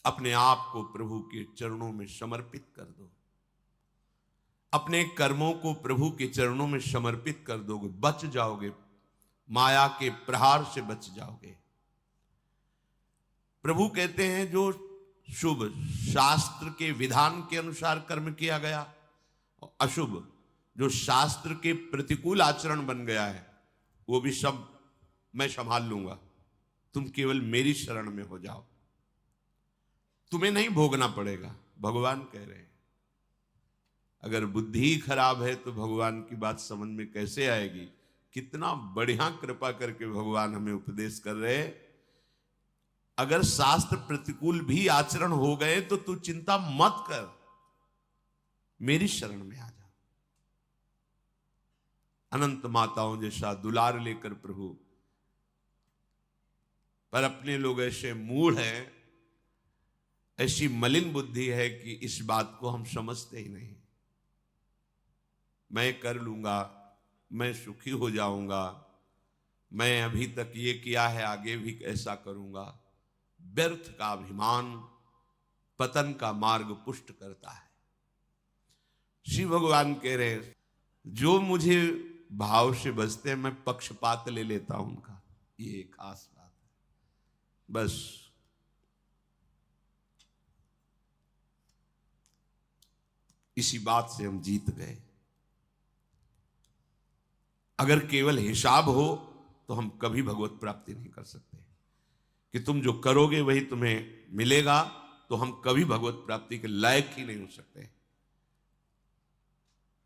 अपने आप को प्रभु के चरणों में समर्पित कर दो, अपने कर्मों को प्रभु के चरणों में समर्पित कर दोगे, बच जाओगे, माया के प्रहार से बच जाओगे। प्रभु कहते हैं जो शुभ शास्त्र के विधान के अनुसार कर्म किया गया और अशुभ जो शास्त्र के प्रतिकूल आचरण बन गया है, वो भी सब मैं संभाल लूंगा, तुम केवल मेरी शरण में हो जाओ, तुम्हें नहीं भोगना पड़ेगा। भगवान कह रहे हैं। अगर बुद्धि ही खराब है तो भगवान की बात समझ में कैसे आएगी। कितना बढ़िया कृपा करके भगवान हमें उपदेश कर रहे हैं। अगर शास्त्र प्रतिकूल भी आचरण हो गए तो तू चिंता मत कर, मेरी शरण में आ जा। अनंत माताओं जैसा दुलार लेकर प्रभु, पर अपने लोग ऐसे मूढ़ हैं, ऐसी मलिन बुद्धि है कि इस बात को हम समझते ही नहीं। मैं कर लूंगा, मैं सुखी हो जाऊंगा, मैं अभी तक ये किया है आगे भी ऐसा करूंगा। व्यर्थ का अभिमान पतन का मार्ग पुष्ट करता है। श्री भगवान कह रहे हैं जो मुझे भाव से बचते हैं मैं पक्षपात ले लेता हूं उनका, ये खास बात है। बस इसी बात से हम जीत गए। अगर केवल हिसाब हो तो हम कभी भगवत प्राप्ति नहीं कर सकते, कि तुम जो करोगे वही तुम्हें मिलेगा, तो हम कभी भगवत प्राप्ति के लायक ही नहीं हो सकते।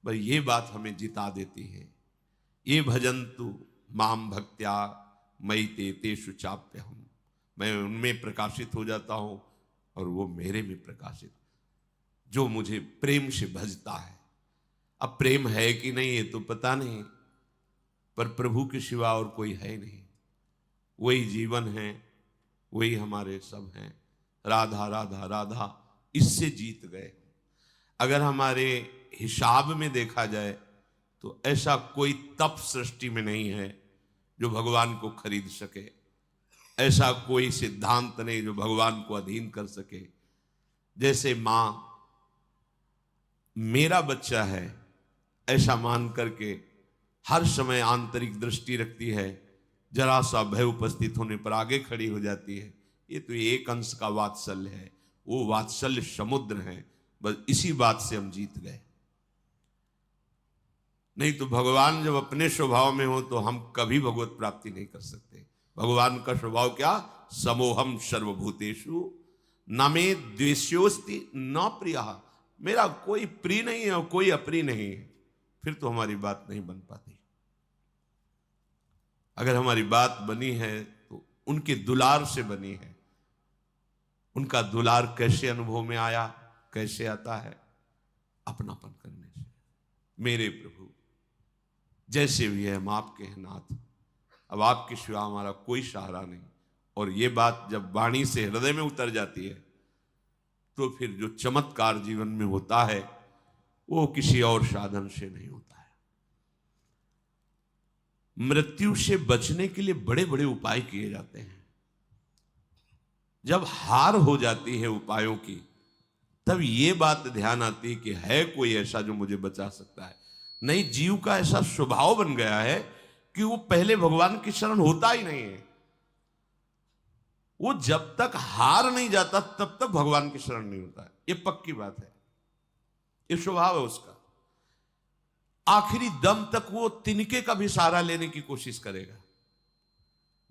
पर ये बात हमें जिता देती है। ये भजन्तु माम भक्त्या मयि ते तेषु चाप्यहम्, मैं उनमें प्रकाशित हो जाता हूं और वो मेरे में प्रकाशित, जो मुझे प्रेम से भजता है। अब प्रेम है कि नहीं ये तो पता नहीं, पर प्रभु के सिवा और कोई है नहीं। वही जीवन है, वही हमारे सब हैं। राधा राधा राधा, इससे जीत गए। अगर हमारे हिसाब में देखा जाए तो ऐसा कोई तप सृष्टि में नहीं है जो भगवान को खरीद सके, ऐसा कोई सिद्धांत नहीं जो भगवान को अधीन कर सके। जैसे मां मेरा बच्चा है ऐसा मान करके हर समय आंतरिक दृष्टि रखती है, जरा सा भय उपस्थित होने पर आगे खड़ी हो जाती है। ये तो एक अंश का वात्सल्य है, वो वात्सल्य समुद्र है। बस इसी बात से हम जीत गए। नहीं तो भगवान जब अपने स्वभाव में हो तो हम कभी भगवत प्राप्ति नहीं कर सकते। भगवान का स्वभाव क्या? समोहम सर्वभूतेषु न मे द्वेष्योस्ति न प्रियः, मेरा कोई प्रिय नहीं है और कोई अप्रिय नहीं है। फिर तो हमारी बात नहीं बन पाती। अगर हमारी बात बनी है तो उनके दुलार से बनी है। उनका दुलार कैसे अनुभव में आया, कैसे आता है? अपनापन करने से। मेरे प्रभु जैसे भी है हम आपके हैं नाथ, अब आपके सिवा हमारा कोई सहारा नहीं। और ये बात जब वाणी से हृदय में उतर जाती है तो फिर जो चमत्कार जीवन में होता है वो किसी और साधन से नहीं होता है। मृत्यु से बचने के लिए बड़े बड़े उपाय किए जाते हैं। जब हार हो जाती है उपायों की, तब ये बात ध्यान आती है कि है कोई ऐसा जो मुझे बचा सकता है। नहीं, जीव का ऐसा स्वभाव बन गया है कि वो पहले भगवान की शरण होता ही नहीं है। वो जब तक हार नहीं जाता तब तक भगवान की शरण नहीं होता है। ये पक्की बात है, ये स्वभाव है उसका। आखिरी दम तक वो तिनके का भी सहारा लेने की कोशिश करेगा।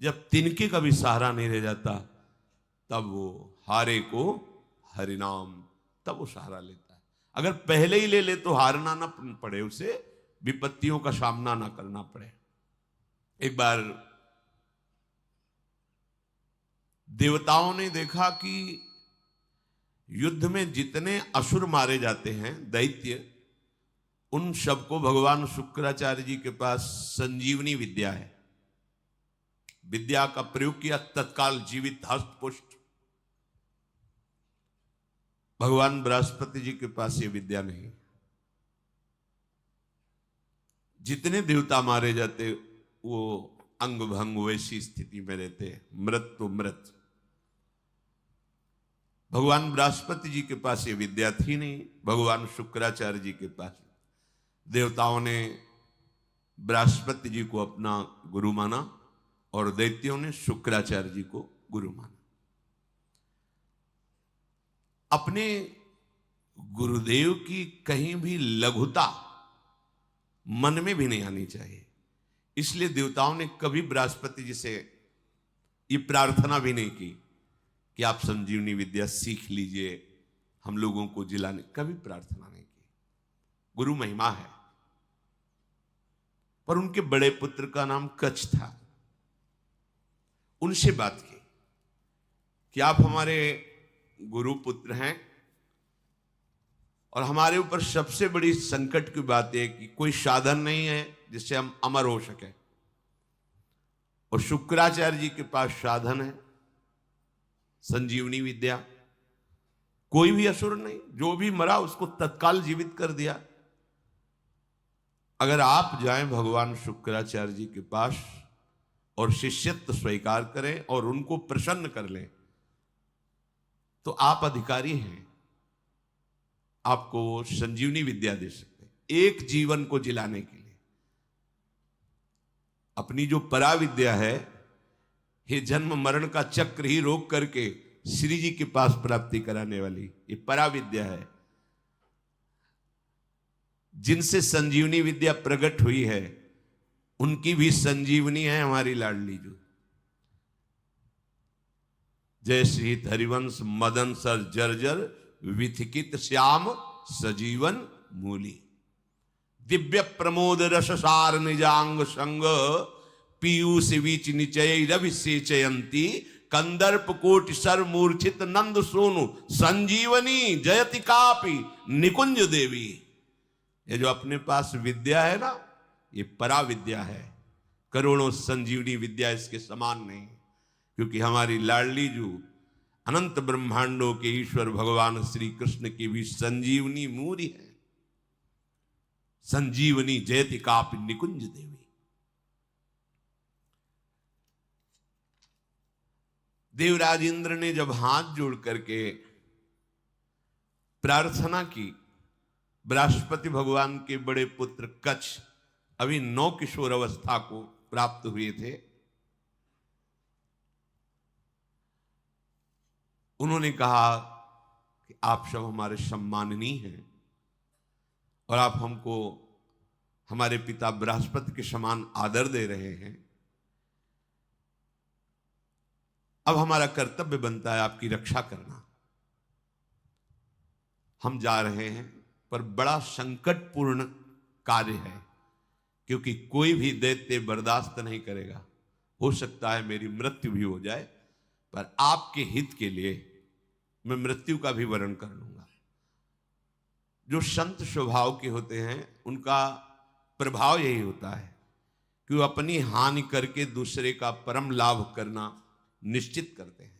जब तिनके का भी सहारा नहीं रह जाता तब वो हारे को हरिनाम, तब वो सहारा लेता है। अगर पहले ही ले ले तो हारना ना पड़े, उसे विपत्तियों का सामना ना करना पड़े। एक बार देवताओं ने देखा कि युद्ध में जितने असुर मारे जाते हैं, दैत्य, उन सबको भगवान शुक्राचार्य जी के पास संजीवनी विद्या है। विद्या का प्रयोग किया, तत्काल जीवित हस्त पुष्ट। भगवान बृहस्पति जी के पास ये विद्या नहीं। जितने देवता मारे जाते वो अंग भंग वैसी स्थिति में रहते, मृत तो मृत। भगवान बृहस्पति जी के पास ये विद्या थी नहीं, भगवान शुक्राचार्य जी के पास। देवताओं ने बृहस्पति जी को अपना गुरु माना और दैत्यों ने शुक्राचार्य जी को गुरु माना। अपने गुरुदेव की कहीं भी लघुता मन में भी नहीं आनी चाहिए। इसलिए देवताओं ने कभी बृहस्पति जी से ये प्रार्थना भी नहीं की कि आप संजीवनी विद्या सीख लीजिए, हम लोगों को जिलाने, कभी प्रार्थना नहीं की। गुरु महिमा है। पर उनके बड़े पुत्र का नाम कच्छ था। उनसे बात की कि आप हमारे गुरु पुत्र हैं और हमारे ऊपर सबसे बड़ी संकट की बात है कि कोई साधन नहीं है जिससे हम अमर हो सके, और शुक्राचार्य जी के पास साधन है, संजीवनी विद्या। कोई भी असुर नहीं, जो भी मरा उसको तत्काल जीवित कर दिया। अगर आप जाएं भगवान शुक्राचार्य जी के पास और शिष्यत्व स्वीकार करें और उनको प्रसन्न कर लें, तो आप अधिकारी हैं, आपको वो संजीवनी विद्या दे सकते हैं एक जीवन को जिलाने के लिए। अपनी जो परा विद्या है, ये जन्म मरण का चक्र ही रोक करके श्री जी के पास प्राप्ति कराने वाली ये परा विद्या है। जिनसे संजीवनी विद्या प्रकट हुई है उनकी भी संजीवनी है हमारी लाडली जो। जय श्री हरिवंश मदन सर जर्जर विथिकित श्याम सजीवन मूली। दिव्य प्रमोद रससार निजांग संग पीयूष विच निचय रविसेचयंती कंदर्प कोटि सर मूर्छित नंद सोनु संजीवनी जयति कापि निकुंज देवी। ये जो अपने पास विद्या है ना, ये परा विद्या है। करोड़ों संजीवनी विद्या इसके समान नहीं, क्योंकि हमारी लाडली जो अनंत ब्रह्मांडों के ईश्वर भगवान श्री कृष्ण की भी संजीवनी मूरी है। संजीवनी जयति कापि निकुंज देवी। देवराज इंद्र ने जब हाथ जोड़ करके प्रार्थना की, बृहस्पति भगवान के बड़े पुत्र कच्छ अभी 9 किशोर अवस्था को प्राप्त हुए थे। उन्होंने कहा कि आप सब हमारे सम्माननीय हैं और आप हमको हमारे पिता बृहस्पति के समान आदर दे रहे हैं। अब हमारा कर्तव्य बनता है आपकी रक्षा करना। हम जा रहे हैं, पर बड़ा संकटपूर्ण कार्य है, क्योंकि कोई भी दैत्य बर्दाश्त नहीं करेगा। हो सकता है मेरी मृत्यु भी हो जाए, पर आपके हित के लिए मैं मृत्यु का भी वरण कर लूंगा। जो संत स्वभाव के होते हैं उनका प्रभाव यही होता है कि वो अपनी हानि करके दूसरे का परम लाभ करना निश्चित करते हैं,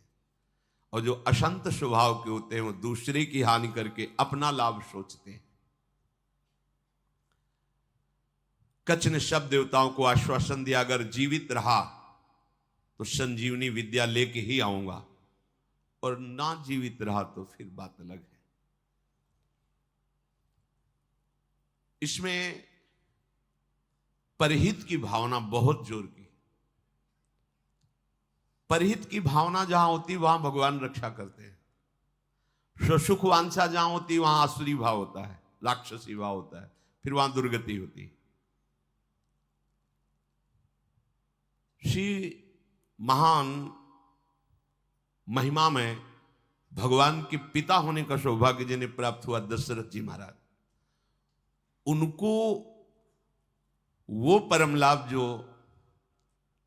और जो अशंत स्वभाव के होते हैं वो दूसरे की हानि करके अपना लाभ सोचते हैं। कच्छ ने सब देवताओं को आश्वासन दिया, अगर जीवित रहा तो संजीवनी विद्या लेके ही आऊंगा, और ना जीवित रहा तो फिर बात अलग है। इसमें परहित की भावना बहुत जोर की। परहित की भावना जहां होती वहां भगवान रक्षा करते हैं। स्वसुख वांछा जहां होती वहां आसुरी भाव होता है, राक्षसी भाव होता है, फिर वहां दुर्गति होती है। श्री महान महिमा में भगवान के पिता होने का सौभाग्य जिन्हें प्राप्त हुआ, दशरथ जी महाराज, उनको वो परम लाभ जो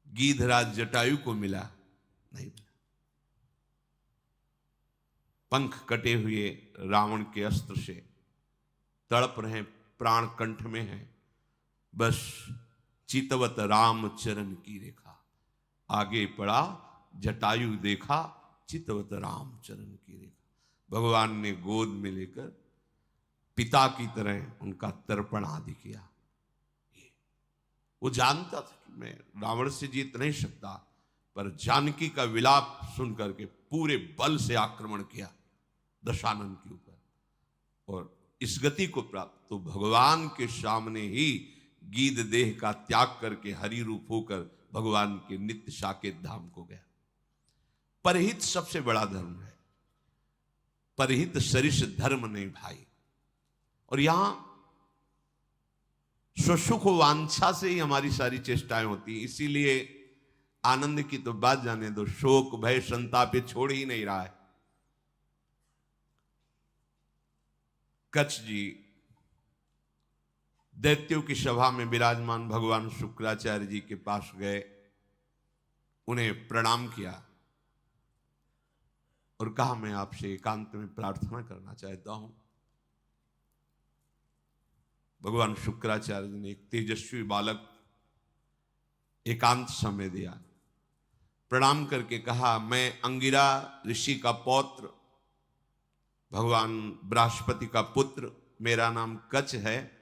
गीधराज जटायु को मिला नहीं मिला। पंख कटे हुए रावण के अस्त्र से तड़प रहे, प्राण कंठ में है, बस चितवत राम चरण की रेखा। आगे पड़ा जटायु देखा, चितवत राम चरण की रेखा। भगवान ने गोद में लेकर पिता की तरह उनका तर्पण आदि किया। वो जानता था कि मैं रावण से जीत नहीं सकता, पर जानकी का विलाप सुन करके पूरे बल से आक्रमण किया। दशानन के ऊपर, और इस गति को प्राप्त तो भगवान के सामने ही गीध देह का त्याग करके हरि रूप होकर भगवान के नित्य साकेत धाम को गया। परहित सबसे बड़ा धर्म है, परहित सरिष धर्म नहीं भाई। और यहां सुसुख वांछा से ही हमारी सारी चेष्टाएं होती हैं, इसीलिए आनंद की तो बात जाने दो, शोक भय संताप छोड़ ही नहीं रहा है। कच्छ जी दैत्यों की सभा में विराजमान भगवान शुक्राचार्य जी के पास गए, उन्हें प्रणाम किया और कहा मैं आपसे एकांत में प्रार्थना करना चाहता हूं। भगवान शुक्राचार्य जी ने एक तेजस्वी बालक एकांत समय दिया, प्रणाम करके कहा मैं अंगिरा ऋषि का पौत्र, भगवान बृहस्पति का पुत्र, मेरा नाम कच्छ है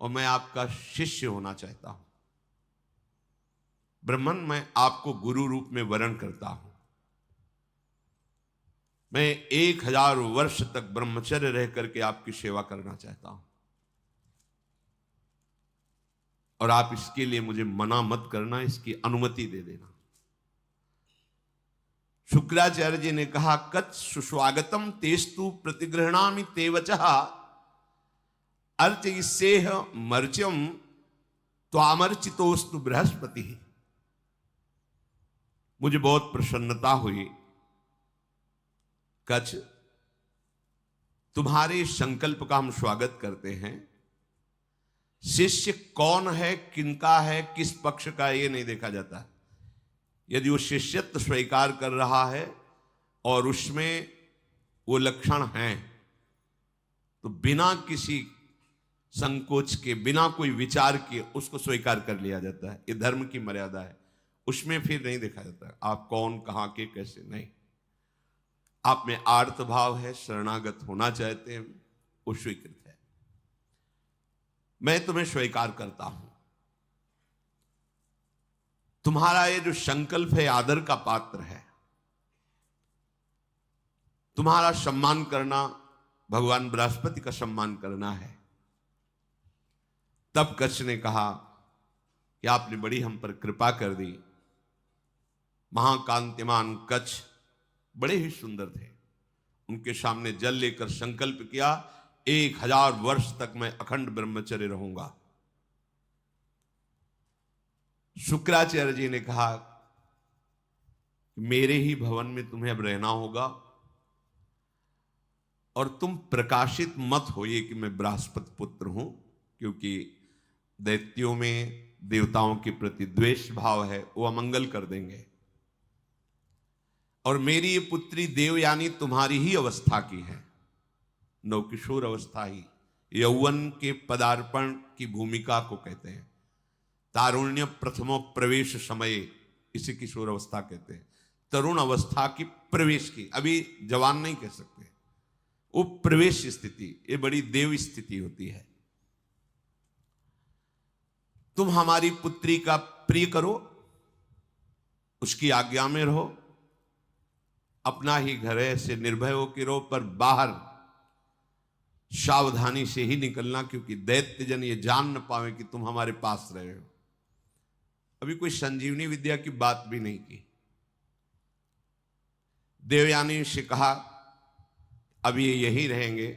और मैं आपका शिष्य होना चाहता हूं। ब्रह्मन, मैं आपको गुरु रूप में वरण करता हूं। मैं 1000 वर्ष तक ब्रह्मचर्य रह करके आपकी सेवा करना चाहता हूं और आप इसके लिए मुझे मना मत करना, इसकी अनुमति दे देना। शुक्राचार्य जी ने कहा कच्छ सुस्वागतम तेस्तु प्रतिगृहणामि ते वचः अर्चयिष्येह मर्च्यम त्वामर्चितोस्तु बृहस्पति। मुझे बहुत प्रसन्नता हुई कच्छ, तुम्हारे संकल्प का हम स्वागत करते हैं। शिष्य कौन है, किनका है, किस पक्ष का, ये नहीं देखा जाता। यदि वो शिष्यत्व स्वीकार कर रहा है और उसमें वो लक्षण हैं तो बिना किसी संकोच के, बिना कोई विचार के उसको स्वीकार कर लिया जाता है। ये धर्म की मर्यादा है, उसमें फिर नहीं देखा जाता आप कौन, कहां के, कैसे, नहीं। आप में आर्त भाव है, शरणागत होना चाहते हैं, वो स्वीकृत है। मैं तुम्हें स्वीकार करता हूं। तुम्हारा ये जो संकल्प है आदर का पात्र है। तुम्हारा सम्मान करना भगवान बृहस्पति का सम्मान करना है। तब कच्छ ने कहा कि आपने बड़ी हम पर कृपा कर दी। महाकांतिमान कच्छ बड़े ही सुंदर थे। उनके सामने जल लेकर संकल्प किया 1000 वर्ष तक मैं अखंड ब्रह्मचर्य रहूंगा। शुक्राचार्य जी ने कहा मेरे ही भवन में तुम्हें अब रहना होगा और तुम प्रकाशित मत होइए कि मैं बृहस्पति पुत्र हूं, क्योंकि दैत्यों में देवताओं के प्रति द्वेष भाव है, वो अमंगल कर देंगे। और मेरी ये पुत्री देवयानी तुम्हारी ही अवस्था की है, नवकिशोर अवस्था ही, यौवन के पदार्पण की भूमिका को कहते हैं। तारुण्य प्रथमो प्रवेश समय, इसे किशोर अवस्था कहते हैं। तरुण अवस्था की प्रवेश की, अभी जवान नहीं कह सकते, वो प्रवेश स्थिति, ये बड़ी देव स्थिति होती है। तुम हमारी पुत्री का प्रिय करो, उसकी आज्ञा में रहो, अपना ही घर है, ऐसे निर्भय होकर रहो, पर बाहर सावधानी से ही निकलना, क्योंकि दैत्य जन ये जान न पावे कि तुम हमारे पास रहे हो। अभी कोई संजीवनी विद्या की बात भी नहीं की। देवयानी से कहा अब ये यही रहेंगे।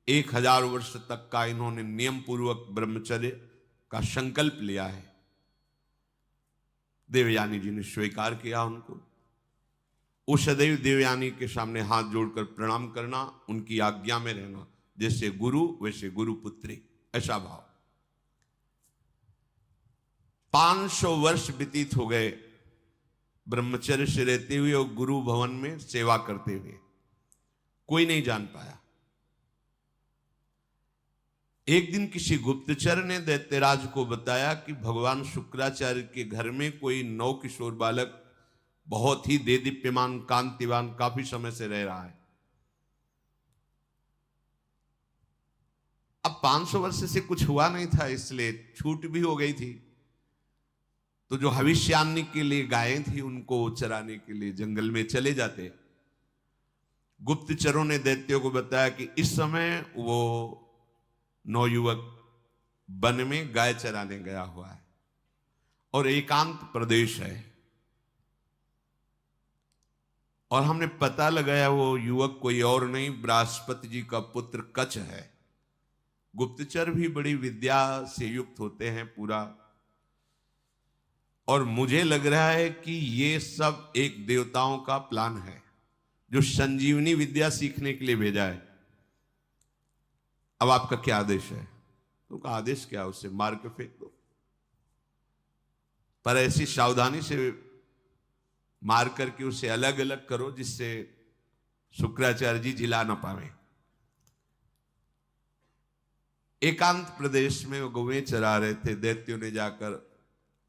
1000 वर्ष तक का इन्होंने नियम पूर्वक ब्रह्मचर्य का संकल्प लिया है। देवयानी जी ने स्वीकार किया उनको। उस सदैव देवयानी के सामने हाथ जोड़कर प्रणाम करना, उनकी आज्ञा में रहना, जैसे गुरु वैसे गुरु पुत्री, ऐसा भाव। 500 वर्ष व्यतीत हो गए ब्रह्मचर्य से रहते हुए और गुरु भवन में सेवा करते हुए, कोई नहीं जान पाया। एक दिन किसी गुप्तचर ने दैत्यराज को बताया कि भगवान शुक्राचार्य के घर में कोई नवकिशोर बालक बहुत ही देदीप्यमान कांतिवान काफी समय से रह रहा है। अब 500 वर्ष से कुछ हुआ नहीं था, इसलिए छूट भी हो गई थी। तो जो भविष्यान्नी के लिए गायें थी उनको चराने के लिए जंगल में चले जाते। गुप्तचरों ने दैत्यों को बताया कि इस समय वो नवयुवक वन में गाय चराने गया हुआ है और एकांत प्रदेश है, और हमने पता लगाया वो युवक कोई और नहीं, बृहस्पति जी का पुत्र कच्छ है। गुप्तचर भी बड़ी विद्या से युक्त होते हैं पूरा, और मुझे लग रहा है कि ये सब एक देवताओं का प्लान है जो संजीवनी विद्या सीखने के लिए भेजा है। अब आपका क्या आदेश है? उनका आदेश क्या? उसे मार के फेंक दो, पर ऐसी सावधानी से मार करके उसे अलग अलग करो जिससे शुक्राचार्य जी जिला ना पावे। एकांत प्रदेश में वो गौएं चरा रहे थे, दैत्यों ने जाकर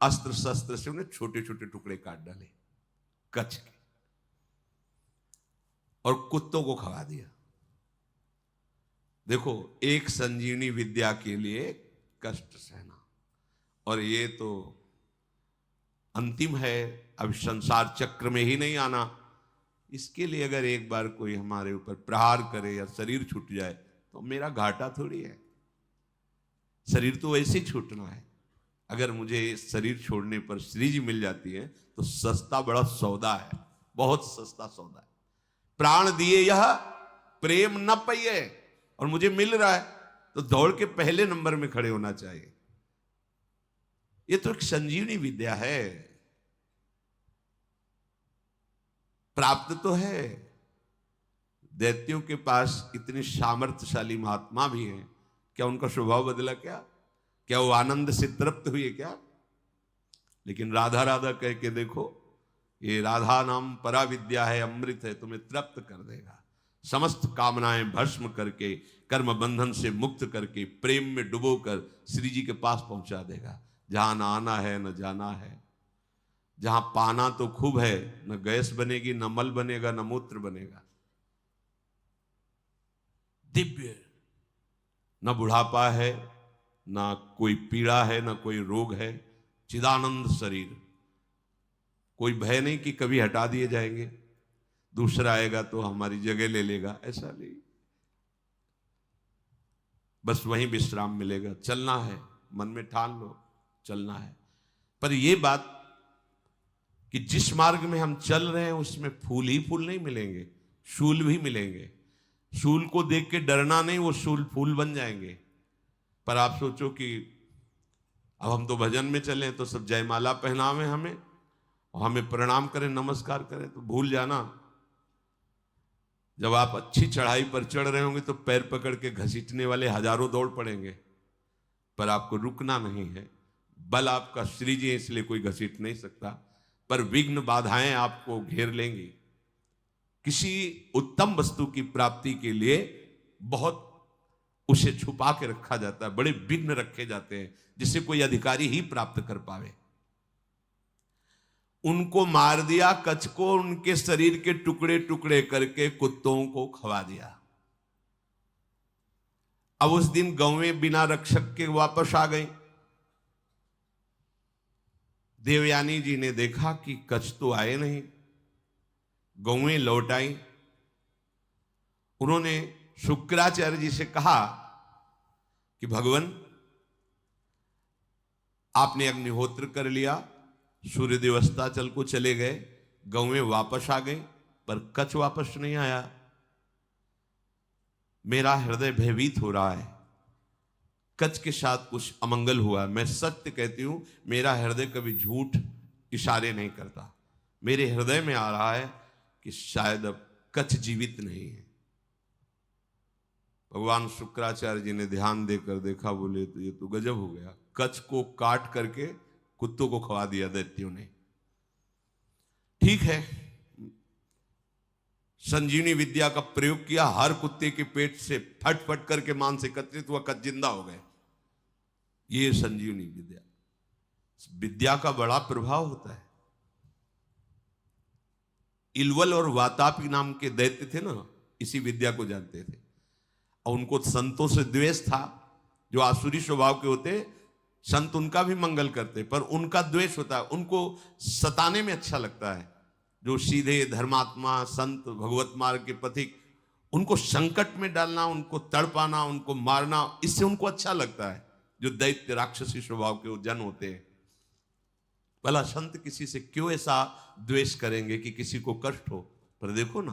अस्त्र शस्त्र से उन्हें छोटे छोटे टुकड़े काट डाले कच्छ के और कुत्तों को खवा दिया। देखो, एक संजीवनी विद्या के लिए कष्ट सहना, और ये तो अंतिम है, अब संसार चक्र में ही नहीं आना। इसके लिए अगर एक बार कोई हमारे ऊपर प्रहार करे या शरीर छूट जाए तो मेरा घाटा थोड़ी है। शरीर तो वैसे ही छूटना है। अगर मुझे शरीर छोड़ने पर श्री जी मिल जाती है तो सस्ता बड़ा सौदा है, बहुत सस्ता सौदा है। प्राण दिए यह प्रेम न पाइए, और मुझे मिल रहा है तो दौड़ के पहले नंबर में खड़े होना चाहिए। ये तो एक संजीवनी विद्या है, प्राप्त तो है। दैत्यों के पास इतने सामर्थ्यशाली महात्मा भी हैं, क्या उनका स्वभाव बदला? क्या वो आनंद से तृप्त हुए क्या? लेकिन राधा राधा कह के देखो, ये राधा नाम परा विद्या है, अमृत है, तुम्हें तृप्त कर देगा। समस्त कामनाएं भस्म करके, कर्म बंधन से मुक्त करके, प्रेम में डुबोकर श्री जी के पास पहुंचा देगा, जहां न आना है न जाना है, जहां पाना तो खूब है, न गैस बनेगी, न मल बनेगा, न मूत्र बनेगा। दिव्य, न बुढ़ापा है, न कोई पीड़ा है, न कोई रोग है, चिदानंद शरीर। कोई भय नहीं कि कभी हटा दिए जाएंगे, दूसरा आएगा तो हमारी जगह ले लेगा, ऐसा नहीं। बस वहीं विश्राम मिलेगा। चलना है, मन में ठान लो, चलना है। पर यह बात कि जिस मार्ग में हम चल रहे हैं उसमें फूल ही फूल नहीं मिलेंगे, शूल भी मिलेंगे। शूल को देख के डरना नहीं, वो शूल फूल बन जाएंगे। पर आप सोचो कि अब हम तो भजन में चले तो सब जयमाला पहनावे हमें, और हमें प्रणाम करें, नमस्कार करें, तो भूल जाना जब आप अच्छी चढ़ाई पर चढ़ रहे होंगे तो पैर पकड़ के घसीटने वाले हजारों दौड़ पड़ेंगे, पर आपको रुकना नहीं है। बल आपका श्री जी है, इसलिए कोई घसीट नहीं सकता, पर विघ्न बाधाएं आपको घेर लेंगी। किसी उत्तम वस्तु की प्राप्ति के लिए बहुत उसे छुपा के रखा जाता है, बड़े विघ्न रखे जाते हैं जिसे कोई अधिकारी ही प्राप्त कर पावे। उनको मार दिया, कच्छ को, उनके शरीर के टुकड़े टुकड़े करके कुत्तों को खवा दिया। अब उस दिन गौएं बिना रक्षक के वापस आ गई। देवयानी जी ने देखा कि कच्छ तो आए नहीं, गौएं लौट आई। उन्होंने शुक्राचार्य जी से कहा कि भगवान, आपने अग्निहोत्र कर लिया, सूर्यदेव अस्ताचल को चले गए, गौएं वापस आ गई, पर कच्छ वापस नहीं आया। मेरा हृदय भयभीत हो रहा है, कच्छ के साथ कुछ अमंगल हुआ। मैं सत्य कहती हूं, मेरा हृदय कभी झूठ इशारे नहीं करता। मेरे हृदय में आ रहा है कि शायद अब कच्छ जीवित नहीं है। भगवान शुक्राचार्य जी ने ध्यान देकर देखा, बोले तो ये तो गजब हो गया, कच्छ को काट करके कुत्तों को खवा दिया दैत्यों ने। ठीक है, संजीवनी विद्या का प्रयोग किया, हर कुत्ते के पेट से फट फट करके मांस एकत्रित हुआ, कच्छ जिंदा हो गए। ये संजीवनी विद्या, विद्या का बड़ा प्रभाव होता है। इलवल और वातापी नाम के दैत्य थे ना, इसी विद्या को जानते थे, और उनको संतों से द्वेष था। जो आसुरी स्वभाव के होते, संत उनका भी मंगल करते, पर उनका द्वेष होता है, उनको सताने में अच्छा लगता है। जो सीधे धर्मात्मा संत भगवत मार्ग के पथिक, उनको संकट में डालना, उनको तड़पाना, उनको मारना, इससे उनको अच्छा लगता है। जो दैत्य राक्षसी स्वभाव के जन होते हैं, भला संत किसी से क्यों ऐसा द्वेष करेंगे कि किसी को कष्ट हो। पर देखो ना,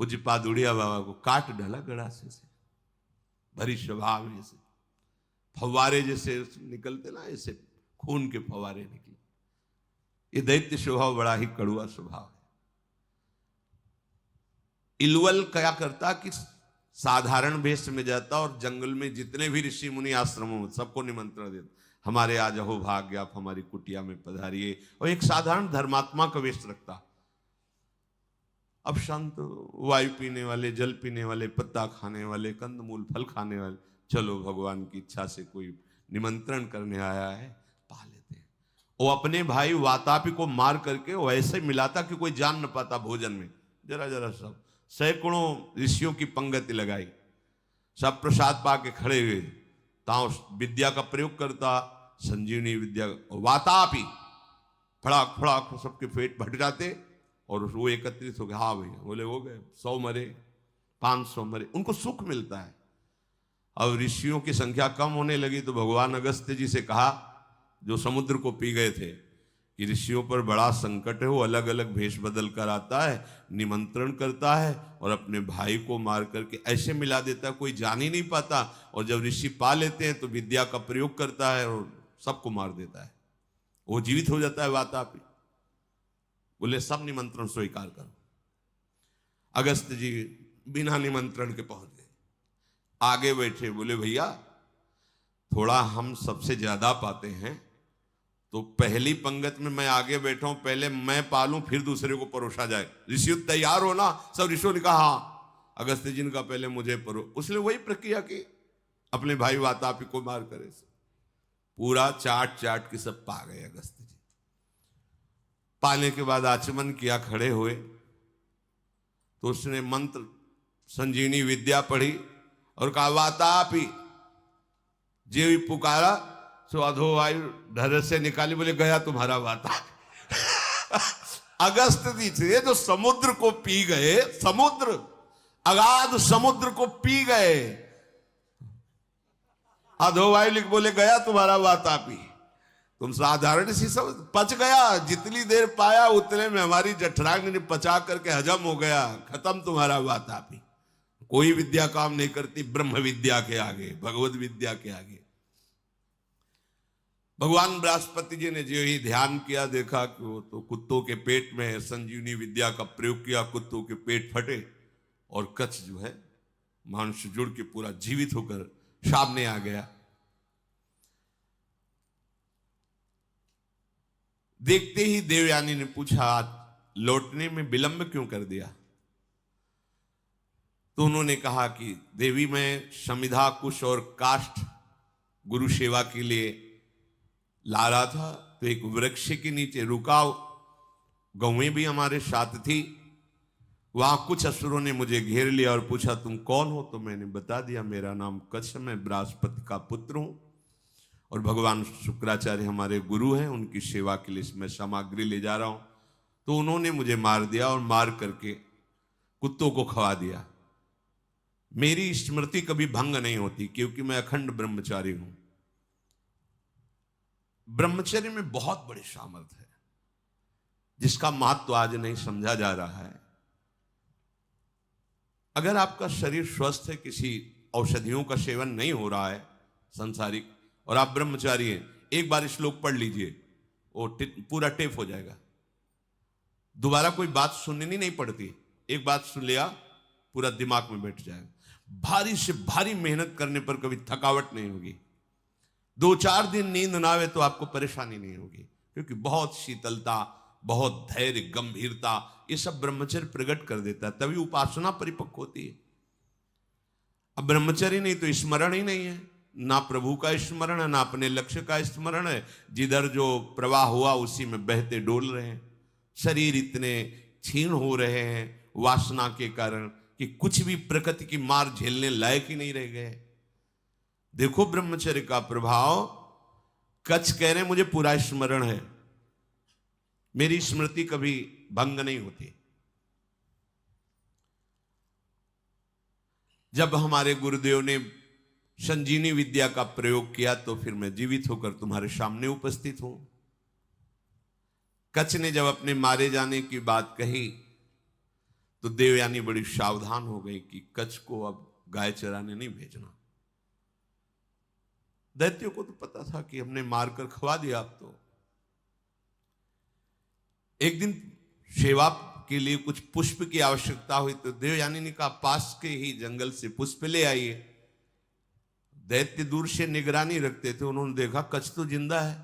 पूज्यपाद उड़िया बाबा को काट डाला गड़ासे से, भरी स्वभाव जैसे फव्वारे जैसे निकलते ना, ऐसे खून के फव्वारे निकले। ये दैत्य स्वभाव बड़ा ही कड़ुआ स्वभाव है। इलवल क्या करता कि साधारण वेश में जाता और जंगल में जितने भी ऋषि मुनि आश्रमों में सबको निमंत्रण देता, हमारे आज अहो भाग्य, आप हमारी कुटिया में पधारिए, और एक साधारण धर्मात्मा का वेश रखता। अब संत वायु पीने वाले, जल पीने वाले, पत्ता खाने वाले, कंदमूल फल खाने वाले, चलो भगवान की इच्छा से कोई निमंत्रण करने आया है, पा लेते हैं। वो अपने भाई वातापी को मार करके वैसे मिलाता कि कोई जान न पाता भोजन में। जरा जरा सब सैकड़ों ऋषियों की पंगति लगाई, सब प्रसाद पा के खड़े हुए, ताओ विद्या का प्रयोग करता, संजीवनी विद्या। वातापी फड़ाक फड़ाक सबके पेट भट जाते और वो एकत्रित हो गए। हाँ भैया, बोले हो गए, 100 मरे, 500 मरे, उनको सुख मिलता है। अब ऋषियों की संख्या कम होने लगी तो भगवान अगस्त्य जी से कहा, जो समुद्र को पी गए थे, कि ऋषियों पर बड़ा संकट है, वो अलग अलग भेष बदल कर आता है, निमंत्रण करता है और अपने भाई को मार करके ऐसे मिला देता है कोई जान ही नहीं पाता, और जब ऋषि पा लेते हैं तो विद्या का प्रयोग करता है और सबको मार देता है, वो जीवित हो जाता है वातापी। बोले सब निमंत्रण स्वीकार करो। अगस्त्य जी बिना निमंत्रण के पहुंच गए, आगे बैठे, बोले भैया थोड़ा हम सबसे ज्यादा पाते हैं, तो पहली पंगत में मैं आगे बैठा हूं, पहले मैं पालूं फिर दूसरे को परोसा जाए। ऋषि तैयार हो ना? सब ऋषियों ने कहा हाँ। अगस्त्य जी ने कहा पहले मुझे परो, उसने वही प्रक्रिया की, अपने भाई वातापी को मार करे पूरा चाट चाट के सब पा गए अगस्त्य जी। पाने के बाद आचमन किया, खड़े हुए तो उसने मंत्र संजीवनी विद्या पढ़ी और कहा वातापी, जे भी पुकारा सो अधो वायु ढर से निकाली, बोले गया तुम्हारा वातापी। अगस्त्य जी थे जो समुद्र को पी गए, समुद्र, अगाध समुद्र को पी गए, अधो वायु लिख बोले गया तुम्हारा वातापी। तुम साधारण सी सब पच गया, जितनी देर पाया उतने में हमारी जठरांग ने पचा करके हजम हो गया, खत्म तुम्हारा वातापी। कोई विद्या काम नहीं करती ब्रह्म विद्या के आगे, भगवत विद्या के आगे। भगवान बृहस्पति जी ने जो ही ध्यान किया, देखा कि वो तो कुत्तों के पेट में है, संजीवनी विद्या का प्रयोग किया, कुत्तों के पेट फटे और कच्छ जो है मांस जुड़ के पूरा जीवित होकर सामने आ गया। देखते ही देवयानी ने पूछा लौटने में विलंब क्यों कर दिया? तो उन्होंने कहा कि देवी मैं समिधा कुश और काष्ठ गुरु सेवा के लिए ला रहा था, तो एक वृक्ष के नीचे रुका, गौएं भी हमारे साथ थी, वहां कुछ असुरों ने मुझे घेर लिया और पूछा तुम कौन हो? तो मैंने बता दिया मेरा नाम कच्छ, मैं बृहस्पति का पुत्र हूं और भगवान शुक्राचार्य हमारे गुरु हैं, उनकी सेवा के लिए मैं सामग्री ले जा रहा हूं। तो उन्होंने मुझे मार दिया और मार करके कुत्तों को खवा दिया। मेरी स्मृति कभी भंग नहीं होती क्योंकि मैं अखंड ब्रह्मचारी हूं। ब्रह्मचर्य में बहुत बड़ी सामर्थ्य है जिसका महत्व आज नहीं समझा जा रहा है। अगर आपका शरीर स्वस्थ है, किसी औषधियों का सेवन नहीं हो रहा है संसारिक, और आप ब्रह्मचारी हैं, एक बार श्लोक पढ़ लीजिए, वो पूरा टेप हो जाएगा। दोबारा कोई बात सुननी नहीं पड़ती, एक बात सुन लिया पूरा दिमाग में बैठ जाएगा। भारी से भारी मेहनत करने पर कभी थकावट नहीं होगी। 2-4 दिन नींद ना आवे तो आपको परेशानी नहीं होगी, क्योंकि बहुत शीतलता, बहुत धैर्य, गंभीरता, ये सब ब्रह्मचर्य प्रकट कर देता है, तभी उपासना परिपक्व होती है। अब ब्रह्मचर्य नहीं तो स्मरण ही नहीं है, ना प्रभु का स्मरण है, ना अपने लक्ष्य का स्मरण है। जिधर जो प्रवाह हुआ उसी में बहते डोल रहे हैं। शरीर इतने क्षीण हो रहे हैं वासना के कारण कि कुछ भी प्रकृति की मार झेलने लायक ही नहीं रह गए। देखो ब्रह्मचर्य का प्रभाव। कच्छ कह रहे मुझे पूरा स्मरण है, मेरी स्मृति कभी भंग नहीं होती। जब हमारे गुरुदेव ने संजीवनी विद्या का प्रयोग किया तो फिर मैं जीवित होकर तुम्हारे सामने उपस्थित हूं। कच्छ ने जब अपने मारे जाने की बात कही तो देवयानी बड़ी सावधान हो गई कि कच्छ को अब गाय चराने नहीं भेजना। दैत्यों को तो पता था कि हमने मारकर खवा दिया। अब तो एक दिन सेवा के लिए कुछ पुष्प की आवश्यकता हुई तो देवयानी ने कहा पास के ही जंगल से पुष्प ले आइए। दैत्य दूर से निगरानी रखते थे, उन्होंने देखा कच्छ तो जिंदा है,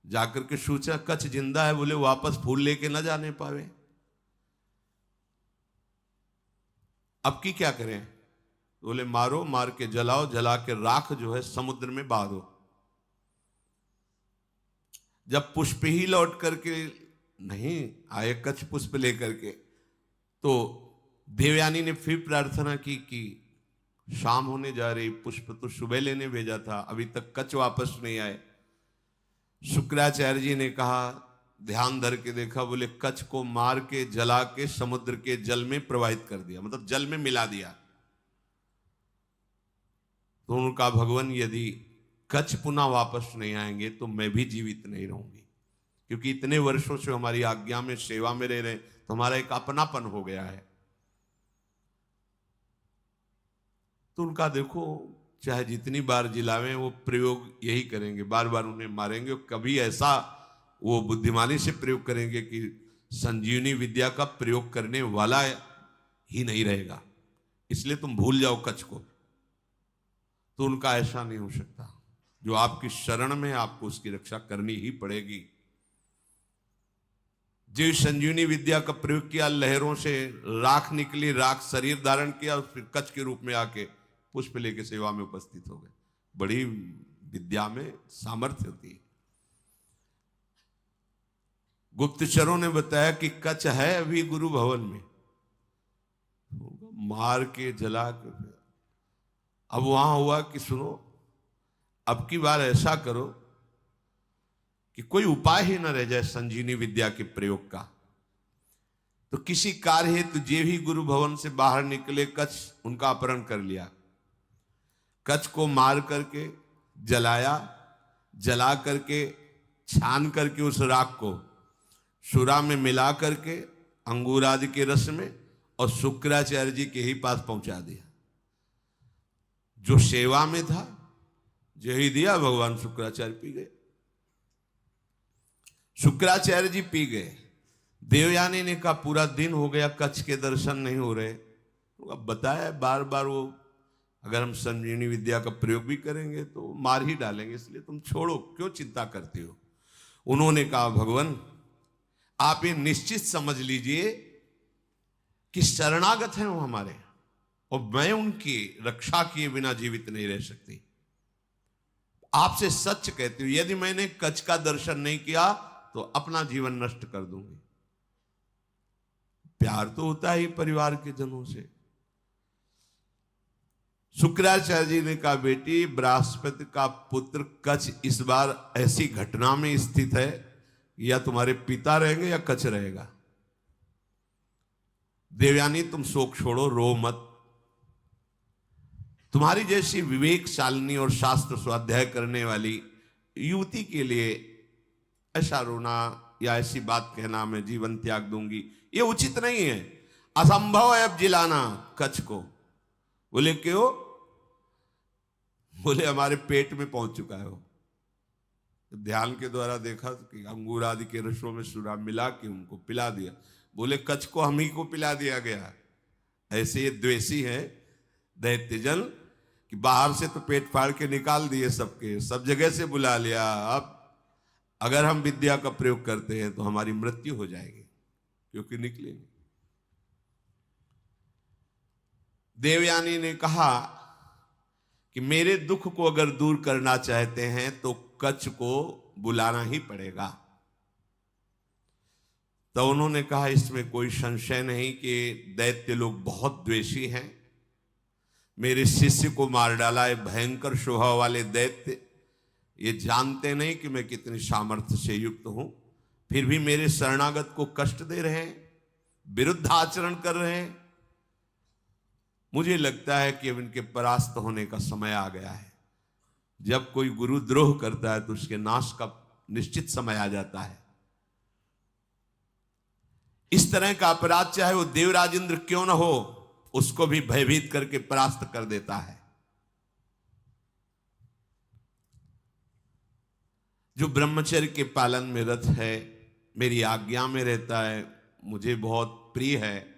जाकर के सोचा कच्छ जिंदा है, बोले वापस फूल लेके न जाने पावे, अब की क्या करें? बोले मारो, मार के जलाओ, जला के राख जो है समुद्र में बहा दो। जब पुष्प ही लौट करके नहीं आए कच्छ पुष्प लेकर के, तो देवयानी ने फिर प्रार्थना की कि शाम होने जा रही, पुष्प तो सुबह लेने भेजा था, अभी तक कच्छ वापस नहीं आए। शुक्राचार्य जी ने कहा, ध्यान धर के देखा, बोले कच्छ को मार के जला के समुद्र के जल में प्रवाहित कर दिया, मतलब जल में मिला दिया। तो उन्होंने कहा भगवान यदि कच्छ पुनः वापस नहीं आएंगे तो मैं भी जीवित नहीं रहूंगी, क्योंकि इतने वर्षों से हमारी आज्ञा में सेवा में रह रहे तो हमारा एक अपनापन हो गया है। तो उनका देखो चाहे जितनी बार जिलावें वो प्रयोग यही करेंगे, बार बार उन्हें मारेंगे, कभी ऐसा वो बुद्धिमानी से प्रयोग करेंगे कि संजीवनी विद्या का प्रयोग करने वाला ही नहीं रहेगा, इसलिए तुम भूल जाओ कच्छ को। तो उनका ऐसा नहीं हो सकता, जो आपकी शरण में आपको उसकी रक्षा करनी ही पड़ेगी। जो संजीवनी विद्या का प्रयोग किया, लहरों से राख निकली, राख शरीर धारण किया, फिर कच्छ के रूप में आके पुष्प लेके सेवा में उपस्थित हो गए। बड़ी विद्या में सामर्थ्य होती है। गुप्तचरों ने बताया कि कच्छ है अभी गुरु भवन में, मार के जला के। अब वहां हुआ कि सुनो अब की बार ऐसा करो कि कोई उपाय ही न रह जाए संजीवनी विद्या के प्रयोग का। तो किसी कार्य हेतु जे भी गुरु भवन से बाहर निकले, कच्छ उनका अपहरण कर लिया। कच्छ को मार करके जलाया, जला करके छान करके उस राख को सुरा में मिला करके अंगूर आदि के रस में और शुक्राचार्य जी के ही पास पहुंचा दिया। जो सेवा में था जो ही दिया, भगवान शुक्राचार्य पी गए। शुक्राचार्य जी पी गए। देवयानी ने कहा पूरा दिन हो गया कच्छ के दर्शन नहीं हो रहे। तो अब बताया बार बार वो अगर हम संजीवनी विद्या का प्रयोग भी करेंगे तो मार ही डालेंगे, इसलिए तुम छोड़ो, क्यों चिंता करते हो। उन्होंने कहा भगवान आप ये निश्चित समझ लीजिए कि शरणागत हैं वो हमारे, और मैं उनकी रक्षा किए बिना जीवित नहीं रह सकती। आपसे सच कहती हूं, यदि मैंने कच्छ का दर्शन नहीं किया तो अपना जीवन नष्ट कर दूंगी। प्यार तो होता ही परिवार के जनों से। शुक्राचार्य जी ने कहा बेटी बृहस्पति का पुत्र कच्छ इस बार ऐसी घटना में स्थित है, या तुम्हारे पिता रहेंगे या कच्छ रहेगा। देवयानी तुम शोक छोड़ो, रो मत। तुम्हारी जैसी विवेकशालिनी और शास्त्र स्वाध्याय करने वाली युवती के लिए ऐसा रोना या ऐसी बात कहना मैं जीवन त्याग दूंगी, ये उचित नहीं है। असंभव है अब जिलाना कच्छ को। बोले क्यों? बोले हमारे पेट में पहुंच चुका है वो। ध्यान के द्वारा देखा कि अंगूर आदि के रसों में सुरा मिला के उनको पिला दिया। बोले कच्छ को हम ही को पिला दिया गया। ऐसे ये द्वेषी है दैत्यजन कि बाहर से तो पेट फाड़ के निकाल दिए सबके, सब जगह से बुला लिया। अब अगर हम विद्या का प्रयोग करते हैं तो हमारी मृत्यु हो जाएगी, क्योंकि निकलेंगे। देवयानी ने कहा कि मेरे दुख को अगर दूर करना चाहते हैं तो कच्छ को बुलाना ही पड़ेगा। तो उन्होंने कहा इसमें कोई संशय नहीं कि दैत्य लोग बहुत द्वेषी हैं। मेरे शिष्य को मार डाला है भयंकर स्वभाव वाले दैत्य। ये जानते नहीं कि मैं कितनी सामर्थ्य से युक्त हूं। फिर भी मेरे शरणागत को कष्ट दे रहे हैं, विरुद्ध आचरण कर रहे हैं। मुझे लगता है कि अब इनके परास्त होने का समय आ गया है। जब कोई गुरुद्रोह करता है तो उसके नाश का निश्चित समय आ जाता है। इस तरह का अपराध चाहे वो देवराज इंद्र क्यों न हो, उसको भी भयभीत करके परास्त कर देता है। जो ब्रह्मचर्य के पालन में रत है, मेरी आज्ञा में रहता है, मुझे बहुत प्रिय है,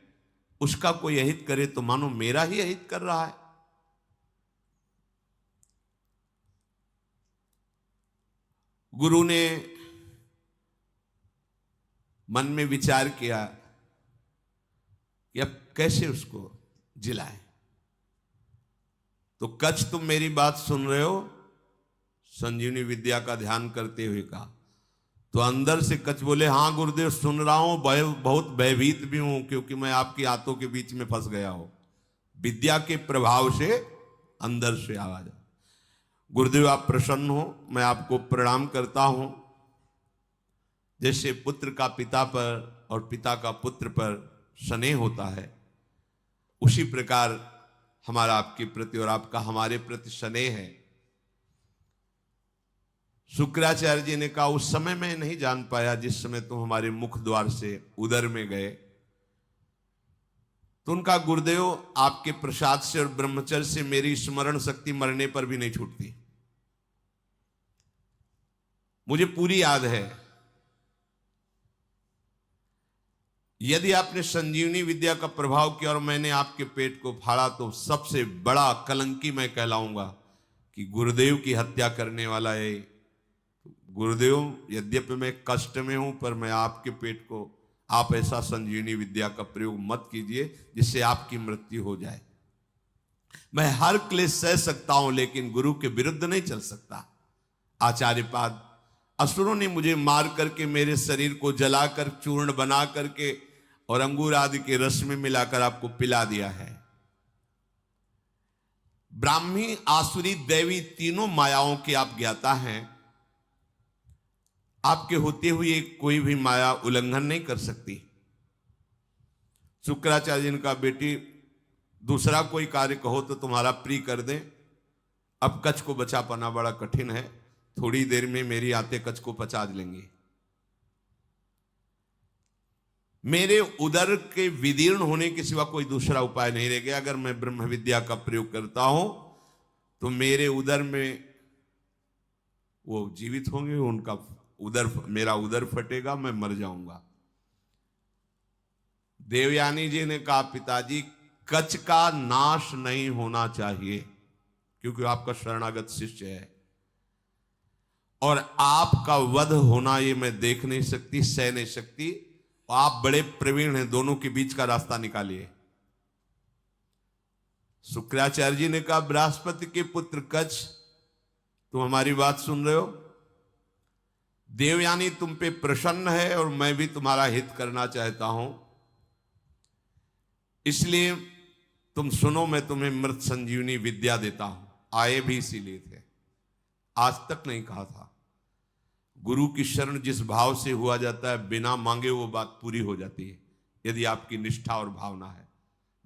उसका कोई अहित करे तो मानो मेरा ही अहित कर रहा है। गुरु ने मन में विचार किया कि अब कैसे उसको जिलाए। तो कच्छ, तुम मेरी बात सुन रहे हो? संजीवनी विद्या का ध्यान करते हुए कहा। तो अंदर से कच्छ बोले, हाँ गुरुदेव सुन रहा हूं, बहुत भयभीत भी हूं, क्योंकि मैं आपकी हाथों के बीच में फंस गया हूं। विद्या के प्रभाव से अंदर से आवाज। गुरुदेव आप प्रसन्न हो, मैं आपको प्रणाम करता हूं। जैसे पुत्र का पिता पर और पिता का पुत्र पर स्नेह होता है, उसी प्रकार हमारा आपके प्रति और आपका हमारे प्रति स्नेह है। शुक्राचार्य जी ने कहा, उस समय मैं नहीं जान पाया जिस समय तुम हमारे मुख द्वार से उदर में गए। तो उनका, गुरुदेव आपके प्रसाद से और ब्रह्मचर्य से मेरी स्मरण शक्ति मरने पर भी नहीं छूटती। मुझे पूरी याद है। यदि आपने संजीवनी विद्या का प्रभाव किया और मैंने आपके पेट को फाड़ा तो सबसे बड़ा कलंकी मैं कहलाऊंगा कि गुरुदेव की हत्या करने वाला है। गुरुदेव, यद्यपि मैं कष्ट में हूं, पर मैं आपके पेट को, आप ऐसा संजीवनी विद्या का प्रयोग मत कीजिए जिससे आपकी मृत्यु हो जाए। मैं हर क्लेश सह सकता हूं, लेकिन गुरु के विरुद्ध नहीं चल सकता। आचार्यपाद, असुरों ने मुझे मार करके मेरे शरीर को जलाकर चूर्ण बना करके और अंगूर आदि के रस में मिलाकर आपको पिला दिया है। ब्राह्मी, आसुरी, दैवी तीनों मायाओं के आप ज्ञाता हैं। आपके होते हुए कोई भी माया उल्लंघन नहीं कर सकती। शुक्राचार्य जी ने कहा, बेटी दूसरा कोई कार्य कहो तो तुम्हारा प्रिय कर दें। अब कच्छ को बचा पाना बड़ा कठिन है, थोड़ी देर में मेरी आते कच्छ को पचा लेंगे। मेरे उदर के विदीर्ण होने के सिवा कोई दूसरा उपाय नहीं रह गया। अगर मैं ब्रह्म विद्या का प्रयोग करता हूं तो मेरे उदर में वो जीवित होंगे, उनका उदर, मेरा उदर फटेगा, मैं मर जाऊंगा। देवयानी जी ने कहा, पिताजी कच्छ का नाश नहीं होना चाहिए, क्योंकि आपका शरणागत शिष्य है और आपका वध होना ये मैं देख नहीं सकती, सह नहीं सकती। आप बड़े प्रवीण हैं, दोनों के बीच का रास्ता निकालिए। शुक्राचार्य जी ने कहा, बृहस्पति के पुत्र कच्छ, तुम हमारी बात सुन रहे हो? देवयानी तुम पे प्रसन्न है और मैं भी तुम्हारा हित करना चाहता हूं, इसलिए तुम सुनो, मैं तुम्हें मृत संजीवनी विद्या देता हूं। आए भी इसीलिए थे, आज तक नहीं कहा था। गुरु की शरण जिस भाव से हुआ जाता है, बिना मांगे वो बात पूरी हो जाती है, यदि आपकी निष्ठा और भावना है।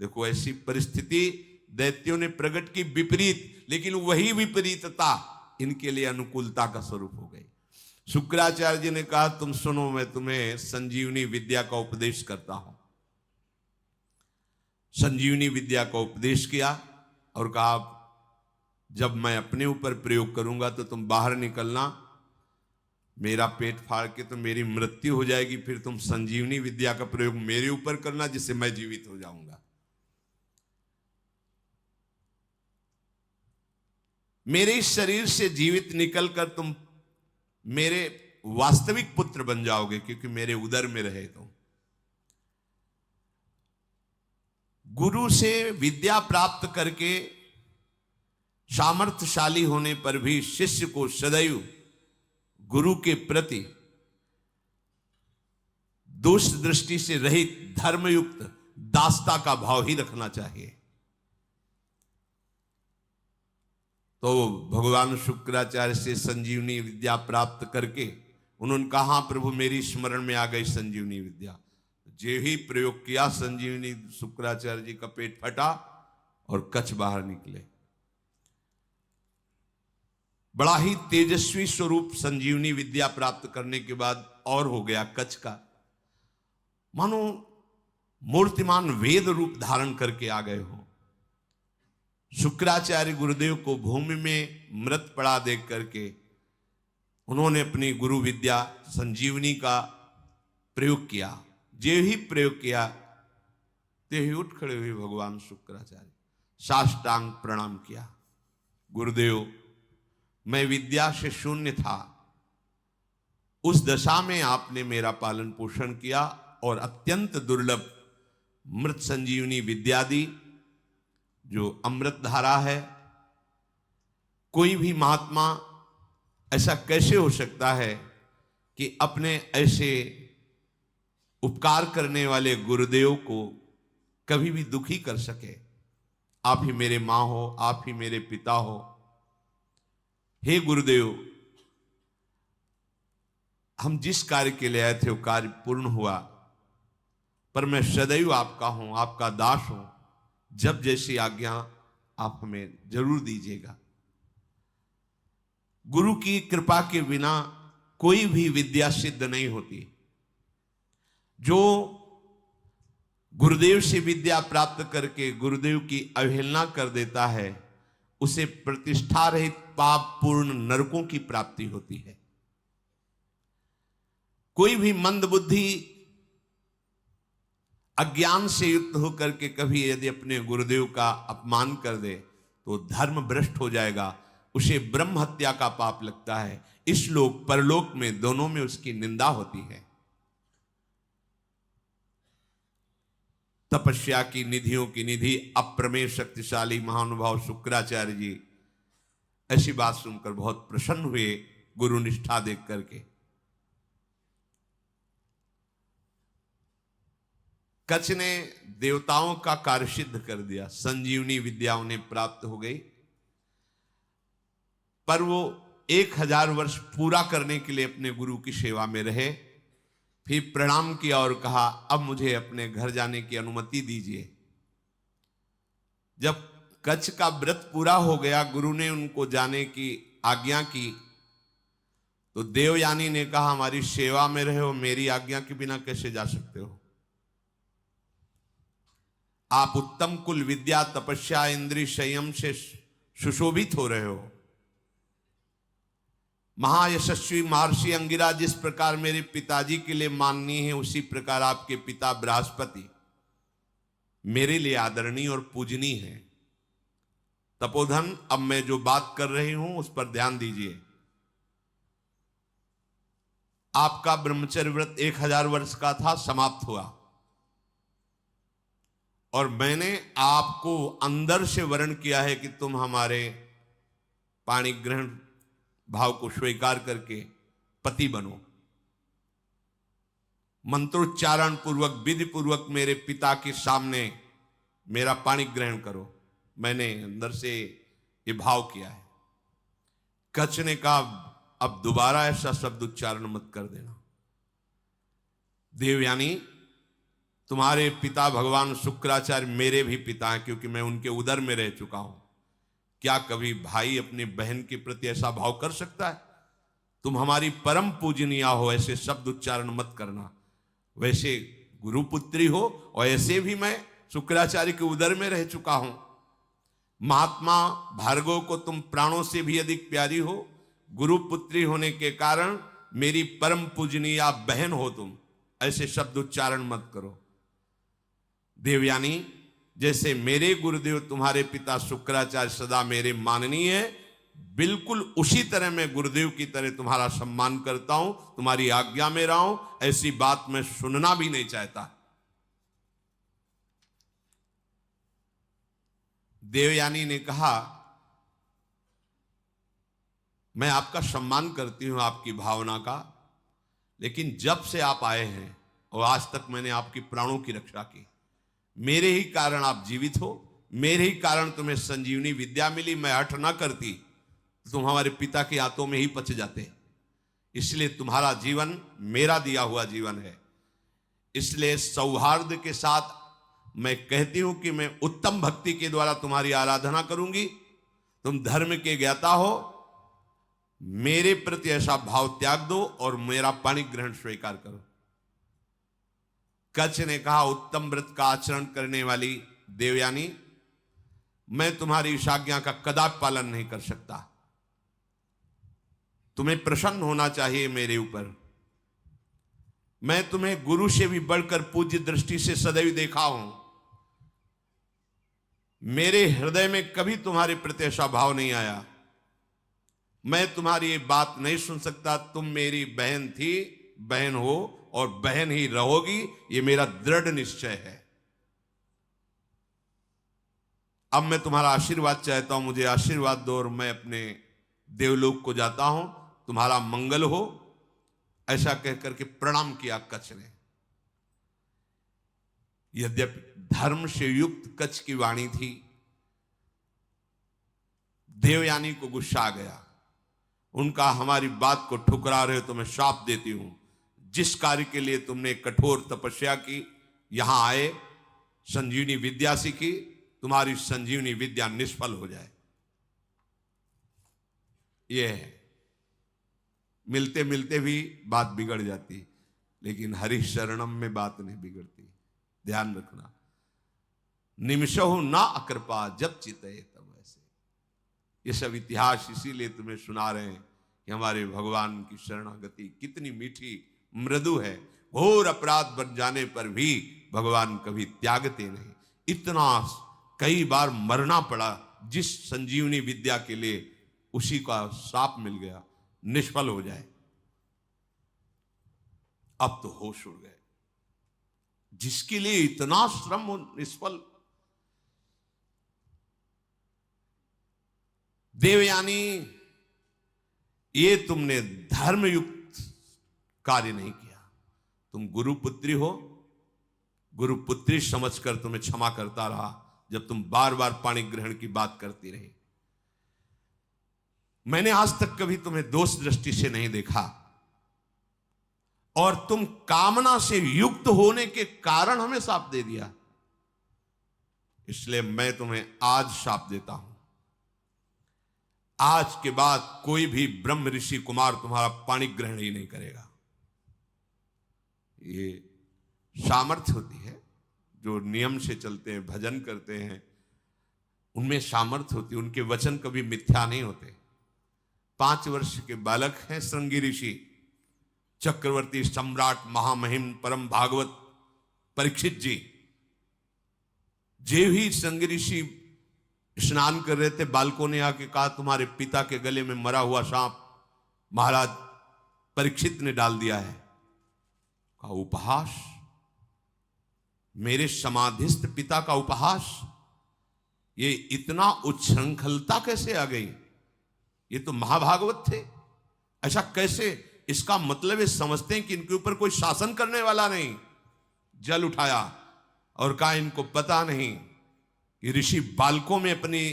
देखो, ऐसी परिस्थिति दैत्यों ने प्रकट की विपरीत, लेकिन वही विपरीतता इनके लिए अनुकूलता का स्वरूप हो गई। शुक्राचार्य जी ने कहा, तुम सुनो, मैं तुम्हें संजीवनी विद्या का उपदेश करता हूं। संजीवनी विद्या का उपदेश किया और कहा, जब मैं अपने ऊपर प्रयोग करूंगा तो तुम बाहर निकलना, मेरा पेट फाड़ के तो मेरी मृत्यु हो जाएगी, फिर तुम संजीवनी विद्या का प्रयोग मेरे ऊपर करना जिससे मैं जीवित हो जाऊंगा। मेरे शरीर से जीवित निकलकर तुम मेरे वास्तविक पुत्र बन जाओगे, क्योंकि मेरे उदर में रहे तुम। गुरु से विद्या प्राप्त करके सामर्थ्यशाली होने पर भी शिष्य को सदैव गुरु के प्रति दोष दृष्टि से रहित धर्मयुक्त दासता का भाव ही रखना चाहिए। तो भगवान शुक्राचार्य से संजीवनी विद्या प्राप्त करके उन्होंने कहा हाँ प्रभु मेरी स्मरण में आ गई संजीवनी विद्या। जे ही प्रयोग किया संजीवनी, शुक्राचार्य जी का पेट फटा और कच्छ बाहर निकले। बड़ा ही तेजस्वी स्वरूप संजीवनी विद्या प्राप्त करने के बाद और हो गया कच्छ का, मानो मूर्तिमान वेद रूप धारण करके आ गए हो। शुक्राचार्य गुरुदेव को भूमि में मृत पड़ा देख करके उन्होंने अपनी गुरु विद्या संजीवनी का प्रयोग किया। जे ही प्रयोग किया ते ही उठ खड़े हुए भगवान शुक्राचार्य, साष्टांग प्रणाम किया। गुरुदेव मैं विद्या से शून्य था, उस दशा में आपने मेरा पालन पोषण किया और अत्यंत दुर्लभ मृत संजीवनी विद्या दी, जो अमृत धारा है। कोई भी महात्मा ऐसा कैसे हो सकता है कि अपने ऐसे उपकार करने वाले गुरुदेव को कभी भी दुखी कर सके। आप ही मेरे मां हो, आप ही मेरे पिता हो। हे गुरुदेव, हम जिस कार्य के लिए आए थे वो कार्य पूर्ण हुआ, पर मैं सदैव आपका हूं, आपका दास हूं। जब जैसी आज्ञा आप हमें जरूर दीजिएगा। गुरु की कृपा के बिना कोई भी विद्या सिद्ध नहीं होती। जो गुरुदेव से विद्या प्राप्त करके गुरुदेव की अवहेलना कर देता है, उसे प्रतिष्ठा रहित पाप पूर्ण नरकों की प्राप्ति होती है। कोई भी मंदबुद्धि अज्ञान से युक्त होकर के कभी यदि अपने गुरुदेव का अपमान कर दे तो धर्म भ्रष्ट हो जाएगा, उसे ब्रह्म हत्या का पाप लगता है। इस लोक परलोक में दोनों में उसकी निंदा होती है। तपस्या की निधियों की निधि अप्रमेय शक्तिशाली महानुभाव शुक्राचार्य जी ऐसी बात सुनकर बहुत प्रसन्न हुए, गुरु निष्ठा देख करके। कच्छ ने देवताओं का कार्य सिद्ध कर दिया, संजीवनी विद्या उन्हें प्राप्त हो गई, पर वो 1000 वर्ष पूरा करने के लिए अपने गुरु की सेवा में रहे। फिर प्रणाम किया और कहा अब मुझे अपने घर जाने की अनुमति दीजिए। जब कच्छ का व्रत पूरा हो गया, गुरु ने उनको जाने की आज्ञा की, तो देवयानी ने कहा हमारी सेवा में रहे हो, मेरी आज्ञा के बिना कैसे जा सकते हो? आप उत्तम कुल विद्या तपस्या इंद्रिय संयम से सुशोभित हो रहे हो। महायशस्वी महर्षि अंगिरा जिस प्रकार मेरे पिताजी के लिए माननीय है, उसी प्रकार आपके पिता बृहस्पति मेरे लिए आदरणीय और पूजनीय है। तपोधन, अब मैं जो बात कर रही हूं उस पर ध्यान दीजिए। आपका ब्रह्मचर्य व्रत 1000 वर्ष का था, समाप्त हुआ, और मैंने आपको अंदर से वर्ण किया है कि तुम हमारे पाणी ग्रहण भाव को स्वीकार करके पति बनो। मंत्रोच्चारण पूर्वक विधि पूर्वक मेरे पिता के सामने मेरा पाणी ग्रहण करो। मैंने अंदर से ये भाव किया है। कच्छ ने कहा अब दोबारा ऐसा शब्द उच्चारण मत कर देना। देवयानी, तुम्हारे पिता भगवान शुक्राचार्य मेरे भी पिता हैं, क्योंकि मैं उनके उदर में रह चुका हूं। क्या कभी भाई अपनी बहन के प्रति ऐसा भाव कर सकता है? तुम हमारी परम पूजनीय हो, ऐसे शब्द उच्चारण मत करना। वैसे गुरुपुत्री हो, और ऐसे भी मैं शुक्राचार्य के उदर में रह चुका हूं। महात्मा भार्गव को तुम प्राणों से भी अधिक प्यारी हो। गुरुपुत्री होने के कारण मेरी परम पूजनीय बहन हो तुम। ऐसे शब्द उच्चारण मत करो। देवयानी, जैसे मेरे गुरुदेव तुम्हारे पिता शुक्राचार्य सदा मेरे माननीय है, बिल्कुल उसी तरह मैं गुरुदेव की तरह तुम्हारा सम्मान करता हूं, तुम्हारी आज्ञा में रहा हूं। ऐसी बात मैं सुनना भी नहीं चाहता। देवयानी ने कहा मैं आपका सम्मान करती हूं, आपकी भावना का, लेकिन जब से आप आए हैं और आज तक मैंने आपकी प्राणों की रक्षा की। मेरे ही कारण आप जीवित हो, मेरे ही कारण तुम्हें संजीवनी विद्या मिली। मैं हठ ना करती तो तुम हमारे पिता के हाथों में ही पच जाते। इसलिए तुम्हारा जीवन मेरा दिया हुआ जीवन है। इसलिए सौहार्द के साथ मैं कहती हूं कि मैं उत्तम भक्ति के द्वारा तुम्हारी आराधना करूंगी। तुम धर्म के ज्ञाता हो, मेरे प्रति ऐसा भाव त्याग दो और मेरा पाणी ग्रहण स्वीकार करो। कच्छ ने कहा, उत्तम व्रत का आचरण करने वाली देवयानी, मैं तुम्हारी इस आज्ञा का कदापि पालन नहीं कर सकता। तुम्हें प्रसन्न होना चाहिए मेरे ऊपर। मैं तुम्हें गुरु से भी बढ़कर पूज्य दृष्टि से सदैव देखा हूं। मेरे हृदय में कभी तुम्हारे प्रति ऐसा भाव नहीं आया। मैं तुम्हारी ये बात नहीं सुन सकता। तुम मेरी बहन थी, बहन हो और बहन ही रहोगी, ये मेरा दृढ़ निश्चय है। अब मैं तुम्हारा आशीर्वाद चाहता हूं, मुझे आशीर्वाद दो और मैं अपने देवलोक को जाता हूं। तुम्हारा मंगल हो, ऐसा कहकर के प्रणाम किया कच्छ ने। यद्यपि धर्म से युक्त कच्छ की वाणी थी, देवयानी को गुस्सा आ गया। उनका, हमारी बात को ठुकरा रहे हो तो मैं श्राप देती हूं। जिस कार्य के लिए तुमने कठोर तपस्या की, यहां आए, संजीवनी विद्या सीखी, तुम्हारी संजीवनी विद्या निष्फल हो जाए। यह है, मिलते मिलते भी बात बिगड़ जाती, लेकिन हरि शरणम में बात नहीं बिगड़ती। ध्यान रखना, निमिषहु ना अकृपा जब चितये तब ऐसे। ये सब इतिहास इसीलिए तुम्हें सुना रहे हैं कि हमारे भगवान की शरणागति कितनी मीठी मृदु है। घोर अपराध बन जाने पर भी भगवान कभी त्यागते नहीं। इतना कई बार मरना पड़ा जिस संजीवनी विद्या के लिए, उसी का शाप मिल गया, निष्फल हो जाए। अब तो होश उड़ गए। जिसके लिए इतना श्रम हो, निष्फल। देवयानी, ये तुमने धर्मयुक्त कार्य नहीं किया। तुम गुरुपुत्री हो, गुरुपुत्री समझकर तुम्हें क्षमा करता रहा जब तुम बार बार पाणी ग्रहण की बात करती रही। मैंने आज तक कभी तुम्हें दोष दृष्टि से नहीं देखा, और तुम कामना से युक्त होने के कारण हमें शाप दे दिया। इसलिए मैं तुम्हें आज शाप देता हूं। आज के बाद कोई भी ब्रह्म ऋषि कुमार तुम्हारा पाणी ग्रहण ही नहीं करेगा। ये सामर्थ्य होती है, जो नियम से चलते हैं, भजन करते हैं, उनमें सामर्थ्य होती है। उनके वचन कभी मिथ्या नहीं होते। 5 वर्ष के बालक हैं श्रृंगी ऋषि, चक्रवर्ती सम्राट महामहिम परम भागवत परीक्षित जी। जे ही श्रृंगी ऋषि स्नान कर रहे थे, बालकों ने आके कहा, तुम्हारे पिता के गले में मरा हुआ सांप महाराज परीक्षित ने डाल दिया है। कहा, उपहास? मेरे समाधिस्थ पिता का उपहास? ये इतना उच्छृंखलता कैसे आ गई? ये तो महाभागवत थे, ऐसा कैसे? इसका मतलब ये समझते हैं कि इनके ऊपर कोई शासन करने वाला नहीं। जल उठाया और कहा, इनको पता नहीं कि ऋषि बालकों में अपनी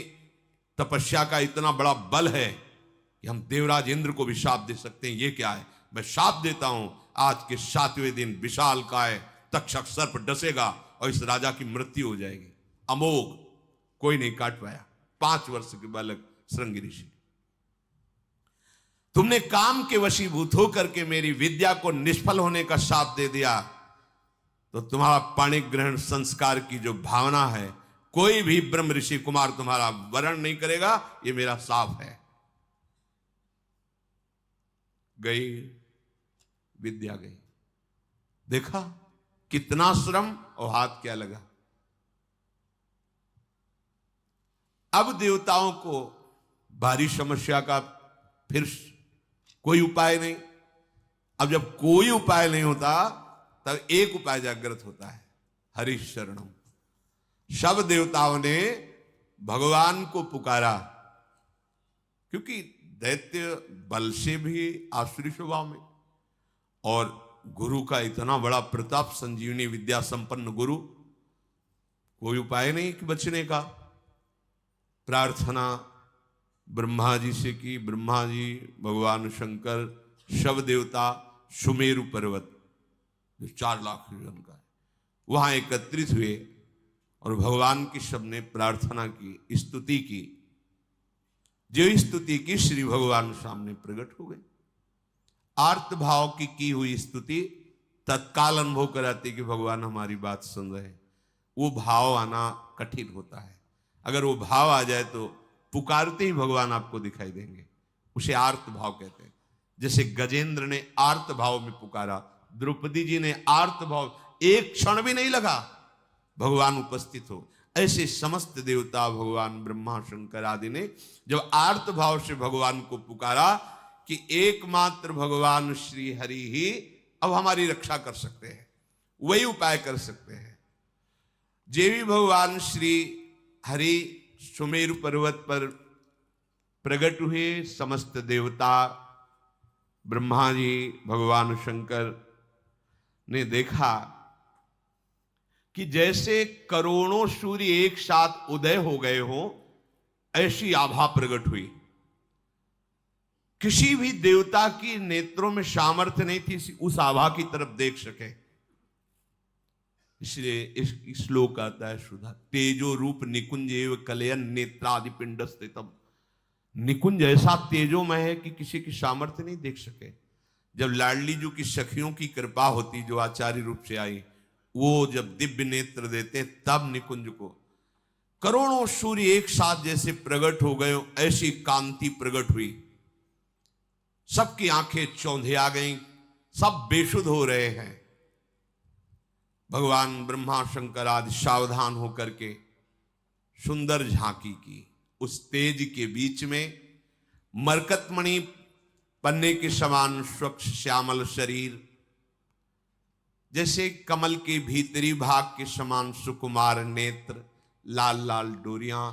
तपस्या का इतना बड़ा बल है कि हम देवराज इंद्र को भी शाप दे सकते हैं। ये क्या है? मैं शाप देता हूं, आज के 7वें दिन विशाल काय तक्षक सर्प डसेगा और इस राजा की मृत्यु हो जाएगी। अमोघ, कोई नहीं काट पाया। 5 वर्ष के बालक श्रृंगी ऋषि। तुमने काम के वशीभूत होकर के मेरी विद्या को निष्फल होने का शाप दे दिया, तो तुम्हारा पाणी ग्रहण संस्कार की जो भावना है, कोई भी ब्रह्म ऋषि कुमार तुम्हारा वरण नहीं करेगा। ये मेरा शाप है। गई विद्या, गई। देखा कितना श्रम और हाथ क्या लगा। अब देवताओं को भारी समस्या का फिर कोई उपाय नहीं। अब जब कोई उपाय नहीं होता, तब एक उपाय जागृत होता है, हरि शरणम। सब देवताओं ने भगवान को पुकारा, क्योंकि दैत्य बल से भी आसुरी स्वभाव में, और गुरु का इतना बड़ा प्रताप, संजीवनी विद्या संपन्न गुरु, कोई उपाय नहीं कि बचने का। प्रार्थना ब्रह्मा जी से की। ब्रह्मा जी, भगवान शंकर शव देवता सुमेरु पर्वत जो 4 लाख योजन का है, वहां एकत्रित हुए और भगवान की सबने प्रार्थना की, स्तुति की। जो स्तुति की श्री भगवान सामने प्रकट हो गए। आर्त भाव की हुई स्तुति तत्काल अनुभव कराती कि भगवान हमारी बात सुन रहे हैं। वो भाव आना कठिन होता है। अगर वो भाव आ जाए तो पुकारते ही भगवान आपको दिखाई देंगे। उसे आर्त भाव कहते हैं। जैसे गजेंद्र ने आर्त भाव में पुकारा, द्रौपदी जी ने आर्त भाव, एक क्षण भी नहीं लगा भगवान उपस्थित हो। ऐसे समस्त देवता, भगवान ब्रह्मा शंकर आदि ने जब आर्त भाव से भगवान को पुकारा कि एकमात्र भगवान श्री हरि ही अब हमारी रक्षा कर सकते हैं, वही उपाय कर सकते हैं। जे भी भगवान श्री हरि सुमेरु पर्वत पर प्रकट हुए, समस्त देवता, ब्रह्मा जी, भगवान शंकर ने देखा कि जैसे करोड़ों सूर्य एक साथ उदय हो गए हो, ऐसी आभा प्रकट हुई। किसी भी देवता की नेत्रों में सामर्थ्य नहीं थी उस आभा की तरफ देख सके। इसलिए इस श्लोक आता है सुधा, तेजो रूप निकुंज एव कलयन नेत्रादि पिंड स्थितम। निकुंज ऐसा तेजोमय है कि किसी की सामर्थ्य नहीं देख सके। जब लाडली जी की सखियों की कृपा होती, जो आचार्य रूप से आई, वो जब दिव्य नेत्र देते तब निकुंज को करोड़ों सूर्य एक साथ जैसे प्रकट हो गए, ऐसी कांति प्रकट हुई। सबकी आंखें चौंधे आ गईं, सब बेशुद्ध हो रहे हैं। भगवान ब्रह्मा शंकर आदि सावधान होकर के सुंदर झांकी की। उस तेज के बीच में मरकतमणि पन्ने के समान स्वच्छ श्यामल शरीर, जैसे कमल के भीतरी भाग के समान सुकुमार नेत्र, लाल लाल डोरियां,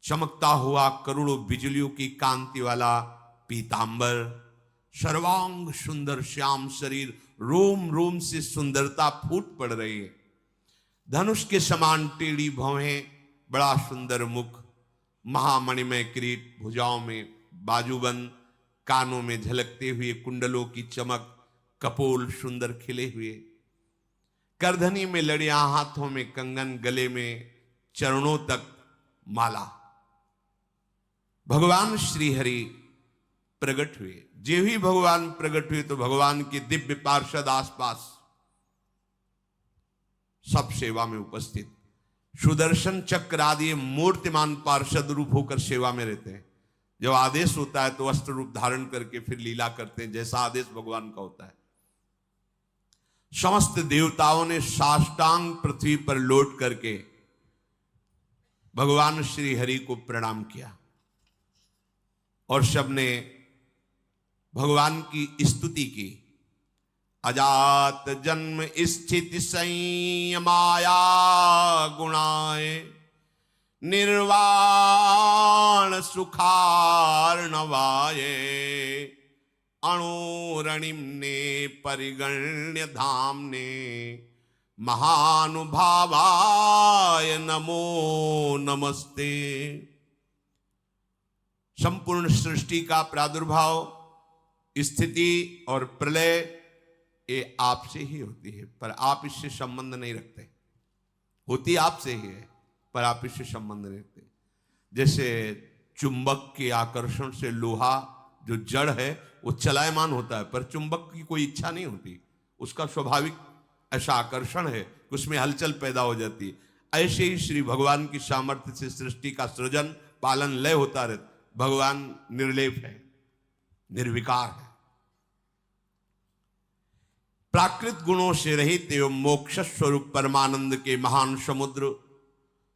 चमकता हुआ करोड़ों बिजलियों की कांति वाला पीतांबर, सर्वांग सुंदर श्याम शरीर, रोम रोम से सुंदरता फूट पड़ रही है। धनुष के समान टेढ़ी भौहें, बड़ा सुंदर मुख, महामणिमय किरीट, भुजाओं में बाजूबंद, कानों में झलकते हुए कुंडलों की चमक, कपोल सुंदर खिले हुए, करधनी में लड़ियां, हाथों में कंगन, गले में चरणों तक माला। भगवान श्री हरि प्रकट हुए। जे ही भगवान प्रकट हुए तो भगवान के दिव्य पार्षद आसपास सब सेवा में उपस्थित, सुदर्शन चक्र आदि मूर्तिमान पार्षद रूप होकर सेवा में रहते हैं। जब आदेश होता है तो वस्त्र रूप धारण करके फिर लीला करते हैं, जैसा आदेश भगवान का होता है। समस्त देवताओं ने साष्टांग पृथ्वी पर लौट करके भगवान श्री हरि को प्रणाम किया और सबने भगवान की स्तुति की। अजात जन्म स्थिति संयमाया गुणाय, निर्वाण सुखार्णवाय, अणुरणिम्ने परिगण्य धाम्ने, महानुभावाय नमो नमस्ते। संपूर्ण सृष्टि का प्रादुर्भाव, स्थिति और प्रलय ये आपसे ही होती है, पर आप इससे संबंध नहीं रखते। होती आपसे ही है पर आप इससे संबंध नहीं रखते। जैसे चुंबक के आकर्षण से लोहा जो जड़ है वो चलायमान होता है, पर चुंबक की कोई इच्छा नहीं होती, उसका स्वाभाविक ऐसा आकर्षण है कि उसमें हलचल पैदा हो जाती है। ऐसे ही श्री भगवान की सामर्थ्य से सृष्टि का सृजन पालन लय होता रहता। भगवान निर्लेप है, निर्विकार है, प्राकृत गुणों से रहित एवं मोक्ष स्वरूप परमानंद के महान समुद्र,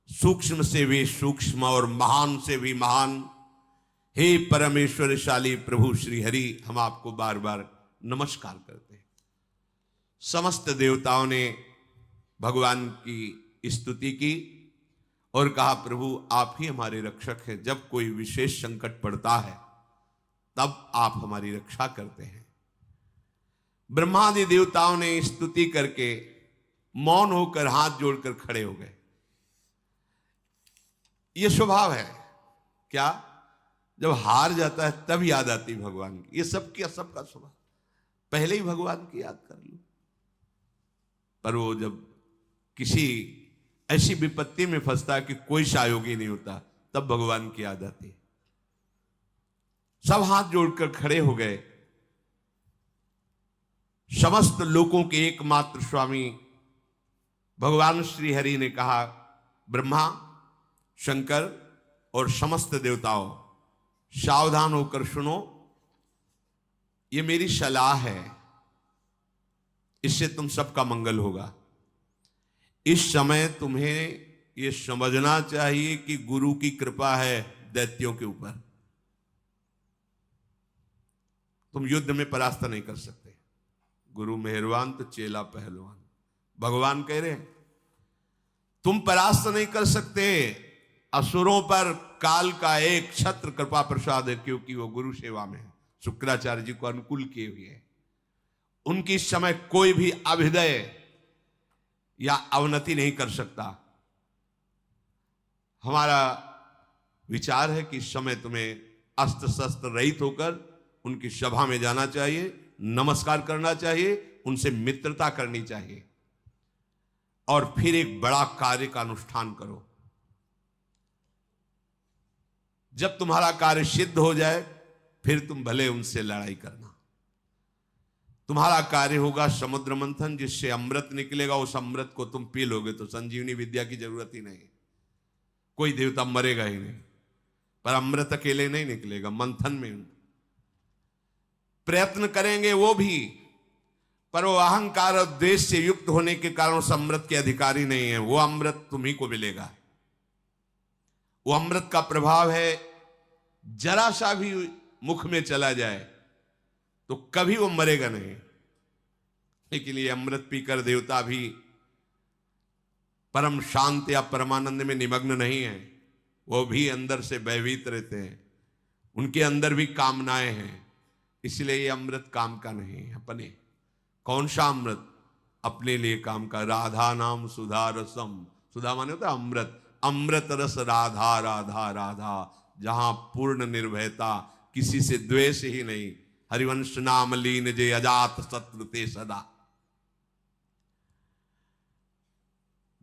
सूक्ष्म से भी सूक्ष्म और महान से भी महान हे परमेश्वरशाली प्रभु श्री हरि, हम आपको बार बार नमस्कार करते हैं। समस्त देवताओं ने भगवान की स्तुति की और कहा, प्रभु आप ही हमारे रक्षक हैं। जब कोई विशेष संकट पड़ता है तब आप हमारी रक्षा करते हैं। ब्रह्मादि देवताओं ने स्तुति करके मौन होकर हाथ जोड़कर खड़े हो गए। यह स्वभाव है क्या जब हार जाता है तब याद आती भगवान की। ये सबका स्वभाव, पहले ही भगवान की याद कर लो। पर वो जब किसी ऐसी विपत्ति में फंसता है कि कोई सहयोगी नहीं होता, तब भगवान की याद आती है। सब हाथ जोड़कर खड़े हो गए। समस्त लोकों के एकमात्र स्वामी भगवान श्री हरि ने कहा, ब्रह्मा, शंकर और समस्त देवताओं, सावधान होकर सुनो, ये मेरी सलाह है, इससे तुम सबका मंगल होगा। इस समय तुम्हें यह समझना चाहिए कि गुरु की कृपा है दैत्यों के ऊपर। तुम युद्ध में परास्त नहीं कर सकते। गुरु मेहरबान तो चेला पहलवान। भगवान कह रहे हैं तुम परास्त नहीं कर सकते। असुरों पर काल का एक छत्र कृपा प्रसाद है, क्योंकि वो गुरु सेवा में है, शुक्राचार्य जी को अनुकूल किए हुए हैं। उनकी इस समय कोई भी अभ्युदय या अवनति नहीं कर सकता। हमारा विचार है कि इस समय तुम्हें अस्त्र शस्त्र रहित होकर उनकी सभा में जाना चाहिए, नमस्कार करना चाहिए, उनसे मित्रता करनी चाहिए और फिर एक बड़ा कार्य का अनुष्ठान करो। जब तुम्हारा कार्य सिद्ध हो जाए फिर तुम भले उनसे लड़ाई करना। तुम्हारा कार्य होगा समुद्र मंथन, जिससे अमृत निकलेगा। उस अमृत को तुम पी लोगे तो संजीवनी विद्या की जरूरत ही नहीं, कोई देवता मरेगा ही नहीं। पर अमृत अकेले नहीं निकलेगा, मंथन में प्रयत्न करेंगे वो भी, पर वो अहंकार और द्वेष से युक्त होने के कारण उस अमृत के अधिकारी नहीं है। वो अमृत तुम्ही को मिलेगा। वो अमृत का प्रभाव है, जरा सा भी मुख में चला जाए तो कभी वो मरेगा नहीं। लेकिन ये अमृत पीकर देवता भी परम शांत या परमानंद में निमग्न नहीं है, वो भी अंदर से भयभीत रहते हैं, उनके अंदर भी कामनाएं हैं। इसलिए ये अमृत काम का नहीं है अपने। कौन सा अमृत? अपने लिए काम का। राधा नाम सुधा रसम, सुधा माने होता है अमृत, अमृत रस राधा राधा राधा, जहां पूर्ण निर्भयता, किसी से द्वेष ही नहीं। हरिवंश नाम लीन जे अजात शत्रु ते सदा।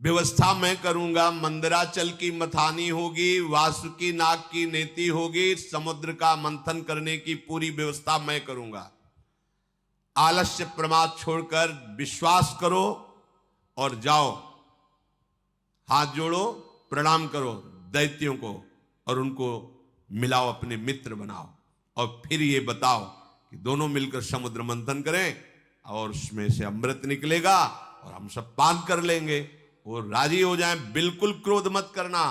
व्यवस्था मैं करूंगा, मंदराचल की मथानी होगी, वासुकी नाग की नेति होगी, समुद्र का मंथन करने की पूरी व्यवस्था मैं करूंगा। आलस्य प्रमाद छोड़कर विश्वास करो और जाओ, हाथ जोड़ो, प्रणाम करो दैत्यों को और उनको मिलाओ, अपने मित्र बनाओ और फिर ये बताओ कि दोनों मिलकर समुद्र मंथन करें और उसमें से अमृत निकलेगा और हम सब पान कर लेंगे। वो राजी हो जाएं। बिल्कुल क्रोध मत करना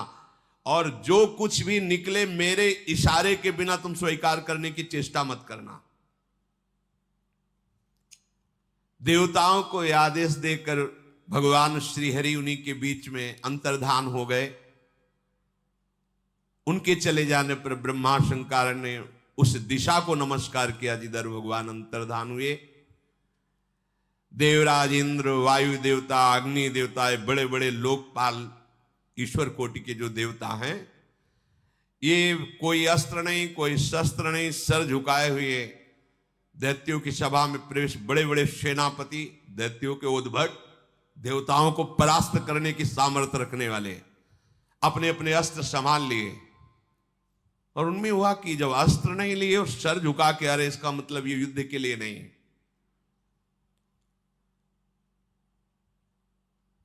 और जो कुछ भी निकले मेरे इशारे के बिना तुम स्वीकार करने की चेष्टा मत करना। देवताओं को आदेश देकर भगवान श्री हरि उन्हीं के बीच में अंतर्धान हो गए। उनके चले जाने पर ब्रह्मा शंकर ने उस दिशा को नमस्कार किया जिधर भगवान अंतर्धान हुए। देवराज इंद्र, वायु देवता, अग्नि देवता, बड़े बड़े लोकपाल ईश्वर कोटि के जो देवता हैं, ये कोई अस्त्र नहीं, कोई शस्त्र नहीं, सर झुकाए हुए दैत्यों की सभा में प्रवेश। बड़े बड़े सेनापति, दैत्यों के उद्भट, देवताओं को परास्त करने की सामर्थ्य रखने वाले, अपने अपने अस्त्र संभाल लिए। और उनमें हुआ कि जब अस्त्र नहीं लिए और सर झुका के आ रहे, इसका मतलब ये युद्ध के लिए नहीं,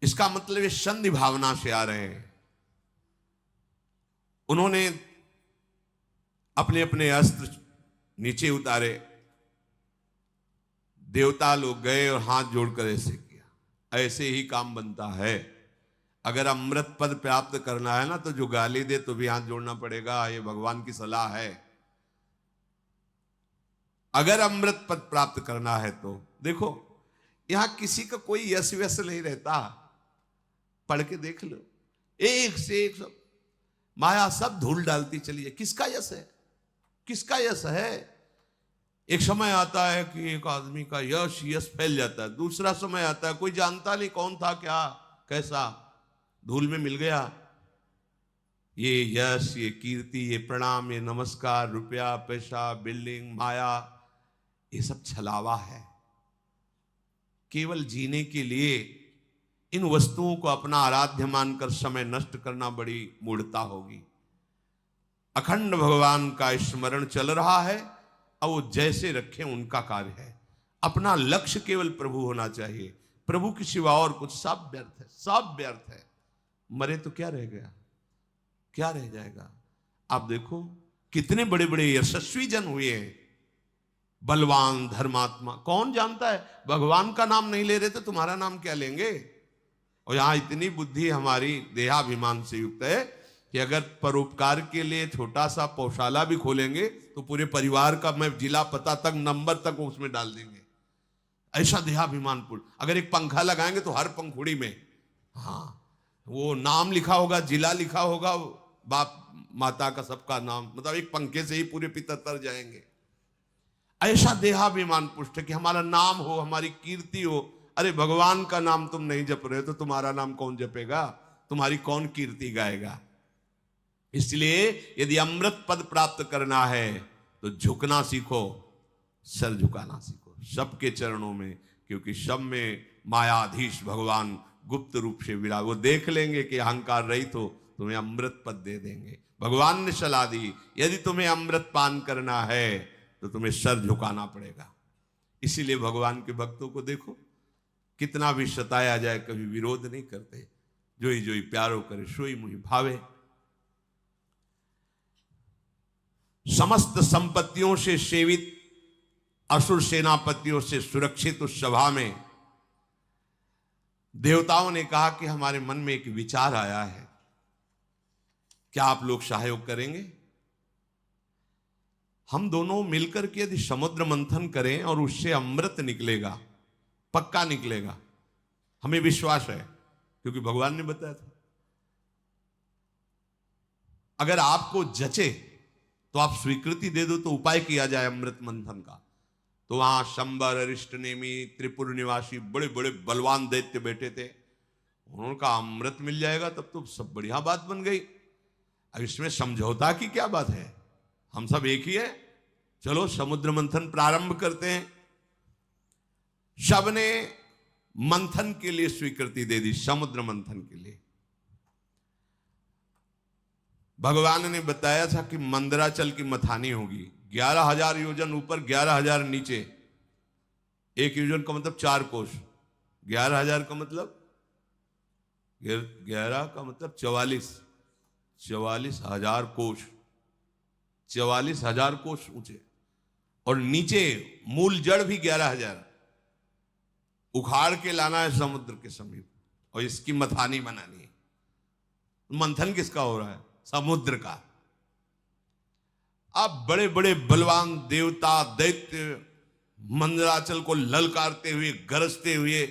इसका मतलब ये संधि भावना से आ रहे हैं। उन्होंने अपने अपने अस्त्र नीचे उतारे। देवता लोग गए और हाथ जोड़कर ऐसे किया। ऐसे ही काम बनता है। अगर अमृत पद प्राप्त करना है ना, तो जो गाली दे तो भी हाथ जोड़ना पड़ेगा। ये भगवान की सलाह है। अगर अमृत पद प्राप्त करना है तो देखो, यहां किसी का कोई यश व्यस नहीं रहता। पढ़ के देख लो, एक से एक सब माया सब धूल डालती चली है। किसका यश है? किसका यश है? एक समय आता है कि एक आदमी का यश फैल जाता है। दूसरा समय आता है कोई जानता नहीं कौन था, क्या, कैसा, धूल में मिल गया। ये यश, ये कीर्ति, ये प्रणाम, ये नमस्कार, रुपया, पैसा, बिल्डिंग, माया, ये सब छलावा है। केवल जीने के लिए इन वस्तुओं को अपना आराध्य मानकर समय नष्ट करना बड़ी मूढ़ता होगी। अखंड भगवान का स्मरण चल रहा है, अब वो जैसे रखें उनका कार्य है। अपना लक्ष्य केवल प्रभु होना चाहिए। प्रभु के सिवा और कुछ सब व्यर्थ है, सब व्यर्थ है। मरे तो क्या रह गया, क्या रह जाएगा। आप देखो कितने बड़े बड़े यशस्वी जन हुए हैं, बलवान, धर्मात्मा। कौन जानता है, भगवान का नाम नहीं ले रहे तो तुम्हारा नाम क्या लेंगे। और यहां इतनी बुद्धि हमारी देहाभिमान से युक्त है कि अगर परोपकार के लिए छोटा सा पौशाला भी खोलेंगे तो पूरे परिवार का मैं जिला पता तक, नंबर तक उसमें डाल देंगे। ऐसा देहाभिमानपूर्ण। अगर एक पंखा लगाएंगे तो हर पंखुड़ी में वो नाम लिखा होगा, जिला लिखा होगा, बाप माता का सबका नाम, मतलब एक पंखे से ही पूरे पितर तर जाएंगे। ऐसा देहाभिमान पुष्ट है कि हमारा नाम हो, हमारी कीर्ति हो। अरे भगवान का नाम तुम नहीं जप रहे तो तुम्हारा नाम कौन जपेगा, तुम्हारी कौन कीर्ति गाएगा। इसलिए यदि अमृत पद प्राप्त करना है तो झुकना सीखो, सर झुकाना सीखो सबके चरणों में, क्योंकि सब में मायाधीश भगवान गुप्त रूप से विराज। वो देख लेंगे कि अहंकार रहित हो, तुम्हें अमृत पद दे देंगे। भगवान ने सलाह दी, यदि तुम्हें अमृत पान करना है तो तुम्हें सर झुकाना पड़ेगा। इसीलिए भगवान के भक्तों को देखो, कितना भी सताया जाए कभी विरोध नहीं करते। जोई जोई प्यारो करे सोई मुहि भावे। समस्त संपत्तियों से सेवित असुर सेनापतियों से सुरक्षित उस सभा में देवताओं ने कहा कि हमारे मन में एक विचार आया है, क्या आप लोग सहयोग करेंगे। हम दोनों मिलकर के यदि समुद्र मंथन करें और उससे अमृत निकलेगा, पक्का निकलेगा, हमें विश्वास है, क्योंकि भगवान ने बताया था। अगर आपको जचे तो आप स्वीकृति दे दो तो उपाय किया जाए अमृत मंथन का। तो वहां शंबर, अरिष्ट नेमी, त्रिपुर निवासी बड़े बड़े बलवान दैत्य बैठे थे। उन्होंने कहा अमृत मिल जाएगा तब तो सब बढ़िया बात बन गई। अब इसमें समझौता की क्या बात है, हम सब एक ही है, चलो समुद्र मंथन प्रारंभ करते हैं। सबने मंथन के लिए स्वीकृति दे दी, समुद्र मंथन के लिए। भगवान ने बताया था कि मंदराचल की मथानी होगी, 11,000 योजन ऊपर, 11,000 नीचे। एक योजन का मतलब 4 कोस, 11,000 का मतलब 11 का मतलब 44,000 कोस, 44,000 कोस ऊंचे। और नीचे मूल जड़ भी 11,000 उखाड़ के लाना है समुद्र के समीप, और इसकी मथानी बनानी है। मंथन किसका हो रहा है, समुद्र का। अब बड़े बड़े बलवान देवता दैत्य मंदराचल को ललकारते हुए, गरजते हुए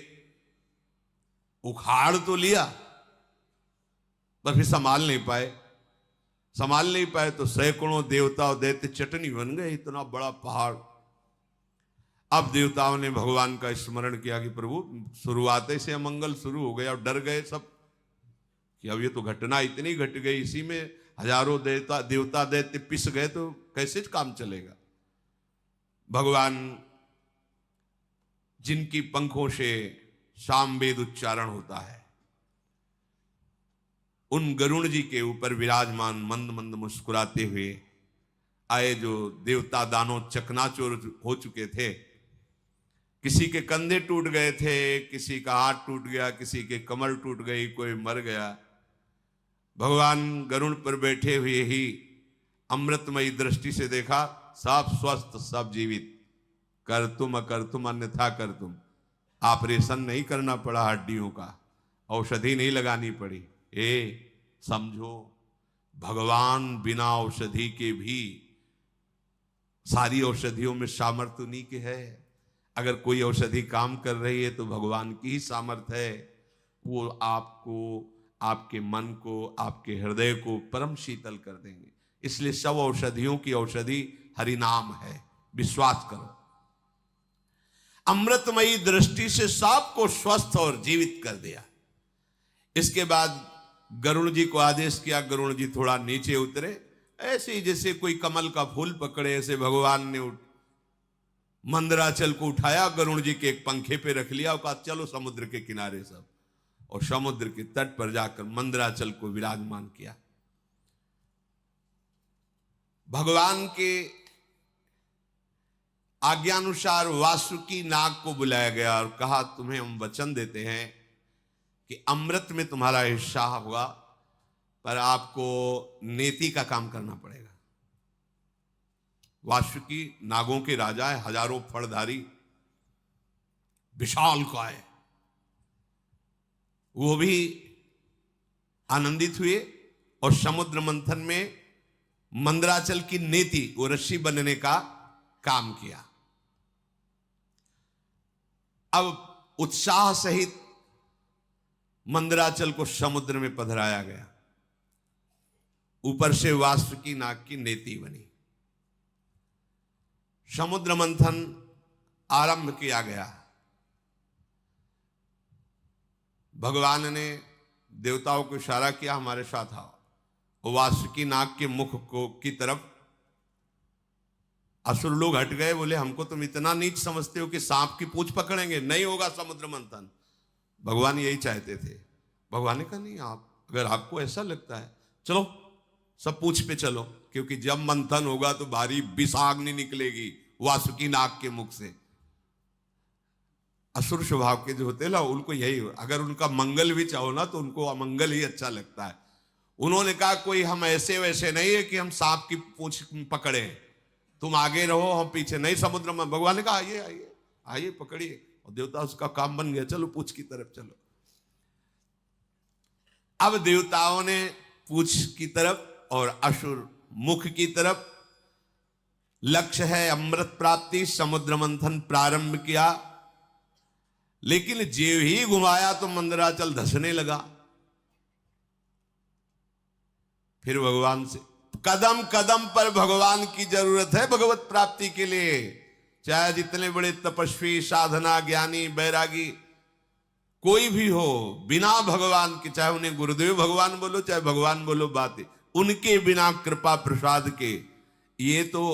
उखाड़ तो लिया, पर फिर संभाल नहीं पाए तो सैकड़ों देवता और दैत्य चटनी बन गए, इतना बड़ा पहाड़। अब देवताओं ने भगवान का स्मरण किया कि प्रभु शुरुआत से अमंगल शुरू हो गया, और डर गए सब कि अब ये तो घटना इतनी घट गई, इसी में हजारों देवता दैत्य पिस गए तो कैसे काम चलेगा। भगवान जिनकी पंखों से सामवेद उच्चारण होता है, उन गरुण जी के ऊपर विराजमान मंद मंद मुस्कुराते हुए आए, जो देवता दानव चकनाचूर हो चुके थे। किसी के कंधे टूट गए थे, किसी का हाथ टूट गया, किसी के कमर टूट गई, कोई मर गया। भगवान गरुड़ पर बैठे हुए ही अमृतमयी दृष्टि से देखा, सब स्वस्थ, सब जीवित। कर तुम अकर तुम अन्यथा कर तुम। ऑपरेशन नहीं करना पड़ा हड्डियों का, औषधि नहीं लगानी पड़ी। समझो भगवान बिना औषधि के भी, सारी औषधियों में सामर्थ्य उन्हीं के है। अगर कोई औषधि काम कर रही है तो भगवान की ही सामर्थ्य है। वो आपको, आपके मन को, आपके हृदय को परम शीतल कर देंगे। इसलिए सब औषधियों की औषधि हरिनाम है, विश्वास करो। अमृतमयी दृष्टि से सबको स्वस्थ और जीवित कर दिया। इसके बाद गरुड़ जी को आदेश किया, गरुड़ जी थोड़ा नीचे उतरे, ऐसे ही जैसे कोई कमल का फूल पकड़े, ऐसे भगवान ने मंदराचल को उठाया, गरुड़ जी के एक पंखे पे रख लिया और कहा चलो समुद्र के किनारे सब, और समुद्र के तट पर जाकर मंदराचल को विराजमान किया। भगवान के आज्ञानुसार वासुकी नाग को बुलाया गया और कहा तुम्हें हम वचन देते हैं कि अमृत में तुम्हारा हिस्सा होगा, पर आपको नेति का काम करना पड़ेगा। वासुकी नागों के राजा है, हजारों फड़धारी, विशाल काय, वो भी आनंदित हुए और समुद्र मंथन में मंदराचल की नेति, वो रस्सी बनने का काम किया। अब उत्साह सहित मंदराचल को समुद्र में पधराया गया, ऊपर से वासुकी नाग की नेति बनी, समुद्र मंथन आरंभ किया गया। भगवान ने देवताओं को इशारा किया हमारे साथ आओ, वासुकी नाग के मुख को की तरफ असुर लोग हट गए, बोले हमको तुम इतना नीच समझते हो कि सांप की पूंछ पकड़ेंगे, नहीं होगा समुद्र मंथन। भगवान यही चाहते थे। भगवान ने कहा नहीं, आप अगर आपको ऐसा लगता है चलो सब पूंछ पे चलो, क्योंकि जब मंथन होगा तो भारी विषाग्नि निकलेगी वासुकी नाग के मुख से। असुर स्वभाव के जो होते हैं ना, उनको यही, अगर उनका मंगल भी चाहो ना तो उनको अमंगल ही अच्छा लगता है। उन्होंने कहा कोई हम ऐसे वैसे नहीं है कि हम सांप की पूंछ पकड़े, तुम आगे रहो हम पीछे, नहीं समुद्र में। भगवान ने कहा आइए आइए आइए पकड़िए, और देवता उसका काम बन गया, चलो पूंछ की तरफ चलो। अब देवताओं ने पूंछ की तरफ और असुर मुख की तरफ, लक्ष्य है अमृत प्राप्ति, समुद्र मंथन प्रारंभ किया। लेकिन जेव ही घुमाया तो मंदराचल धसने लगा। फिर भगवान से कदम कदम पर भगवान की जरूरत है भगवत प्राप्ति के लिए। चाहे जितने बड़े तपस्वी, साधना, ज्ञानी, बैरागी कोई भी हो, बिना भगवान के, चाहे उन्हें गुरुदेव भगवान बोलो चाहे भगवान बोलो, बातें उनके बिना कृपा प्रसाद के, ये तो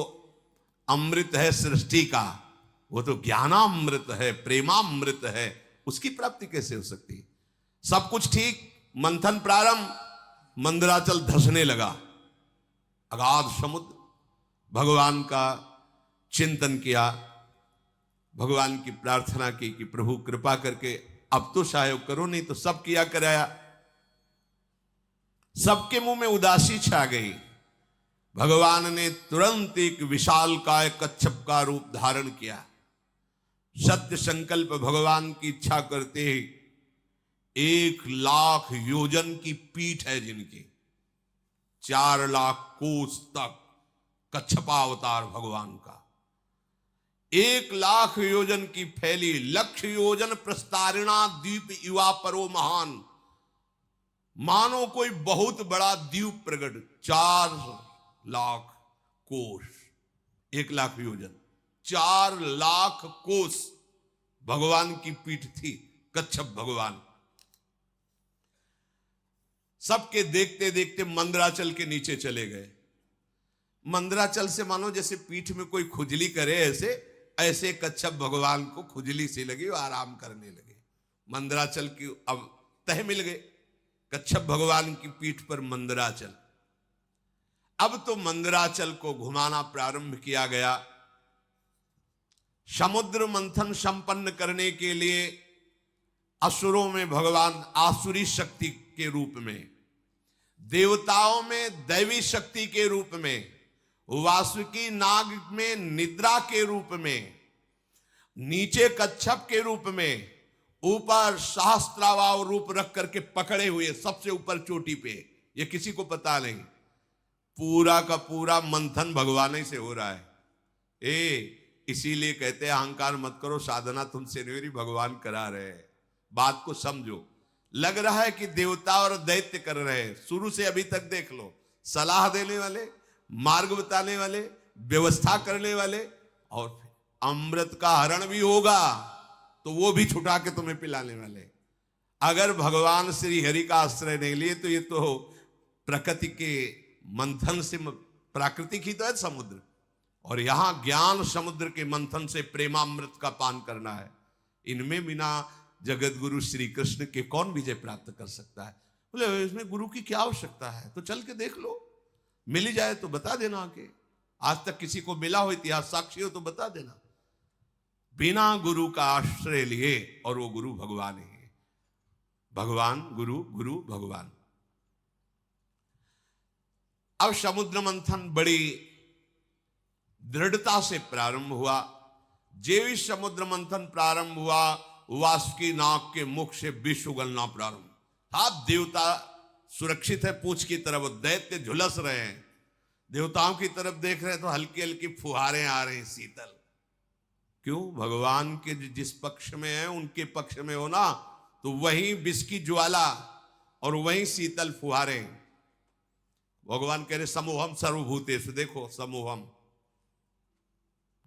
अमृत है सृष्टि का, वो तो ज्ञानामृत है, प्रेमामृत है, उसकी प्राप्ति कैसे हो सकती? सब कुछ ठीक, मंथन प्रारंभ, मंदराचल धसने लगा। अगाध समुद्र। भगवान का चिंतन किया, भगवान की प्रार्थना की कि प्रभु कृपा करके अब तो सहयोग करो, नहीं तो सब किया कराया। सबके मुंह में उदासी छा गई। भगवान ने तुरंत एक विशालकाय कच्छप का रूप धारण किया। सत्य संकल्प भगवान की इच्छा करते ही 1,00,000 योजन की पीठ है जिनकी, 4,00,000 कोस तक कच्छपावतार भगवान का, 1,00,000 योजन की फैली, 1,00,000 योजन प्रस्तारिणा द्वीप युवा परो महान, मानो कोई बहुत बड़ा द्वीप प्रकट, 4,00,000 कोस, 1,00,000 योजन, 4,00,000 कोस भगवान की पीठ थी, कच्छप भगवान। सबके देखते देखते मंदराचल के नीचे चले गए। मंदराचल से मानो जैसे पीठ में कोई खुजली करे, ऐसे कच्छप भगवान को खुजली सी लगी और आराम करने लगे। मंदराचल की अब तह मिल गए, कच्छप भगवान की पीठ पर मंदराचल। अब तो मंदराचल को घुमाना प्रारंभ किया गया। समुद्र मंथन संपन्न करने के लिए असुरों में भगवान आसुरी शक्ति के रूप में, देवताओं में दैवी शक्ति के रूप में, वासुकी नाग में निद्रा के रूप में, नीचे कच्छप के रूप में, ऊपर सहस्त्रावाव रूप रख करके पकड़े हुए सबसे ऊपर चोटी पे, ये किसी को पता नहीं। पूरा का पूरा मंथन भगवान ही से हो रहा है। इसीलिए कहते हैं अहंकार मत करो, साधना तुमसे नहीं हो रही, भगवान करा रहे हैं। बात को समझो। लग रहा है कि देवता और दैत्य कर रहे हैं, शुरू से अभी तक देख लो, सलाह देने वाले, मार्ग बताने वाले, व्यवस्था करने वाले, और अमृत का हरण भी होगा तो वो भी छुटा के तुम्हें पिलाने वाले। अगर भगवान श्री हरि का आश्रय नहीं लिए तो ये तो प्रकृति के मंथन से, प्राकृतिक ही तो है समुद्र, और यहां ज्ञान समुद्र के मंथन से प्रेमामृत का पान करना है। इनमें बिना जगत गुरु श्री कृष्ण के कौन विजय प्राप्त कर सकता है? बोले इसमें गुरु की क्या आवश्यकता है? तो चल के देख लो, मिल ही जाए तो बता देना आके। आज तक किसी को मिला हो, इतिहास साक्षी हो तो बता देना। बिना गुरु का आश्रय लिए, और वो गुरु भगवान है। भगवान गुरु, गुरु भगवान। अब समुद्र मंथन बड़ी दृढ़ता से प्रारंभ हुआ। जेवी समुद्र मंथन प्रारंभ हुआ, वासुकी नाग के मुख से विष उगलना प्रारंभ। आप देवता सुरक्षित है पूंछ की तरफ, दैत्य झुलस रहे हैं। देवताओं की तरफ देख रहे हैं तो हल्की हल्की फुहारें आ रही, शीतल। क्यों? भगवान के जिस पक्ष में है उनके पक्ष में हो ना, तो वहीं विष की ज्वाला और वहीं शीतल फुहारें। भगवान कह रहे समूहम सर्वभूतेषु, देखो समूहम,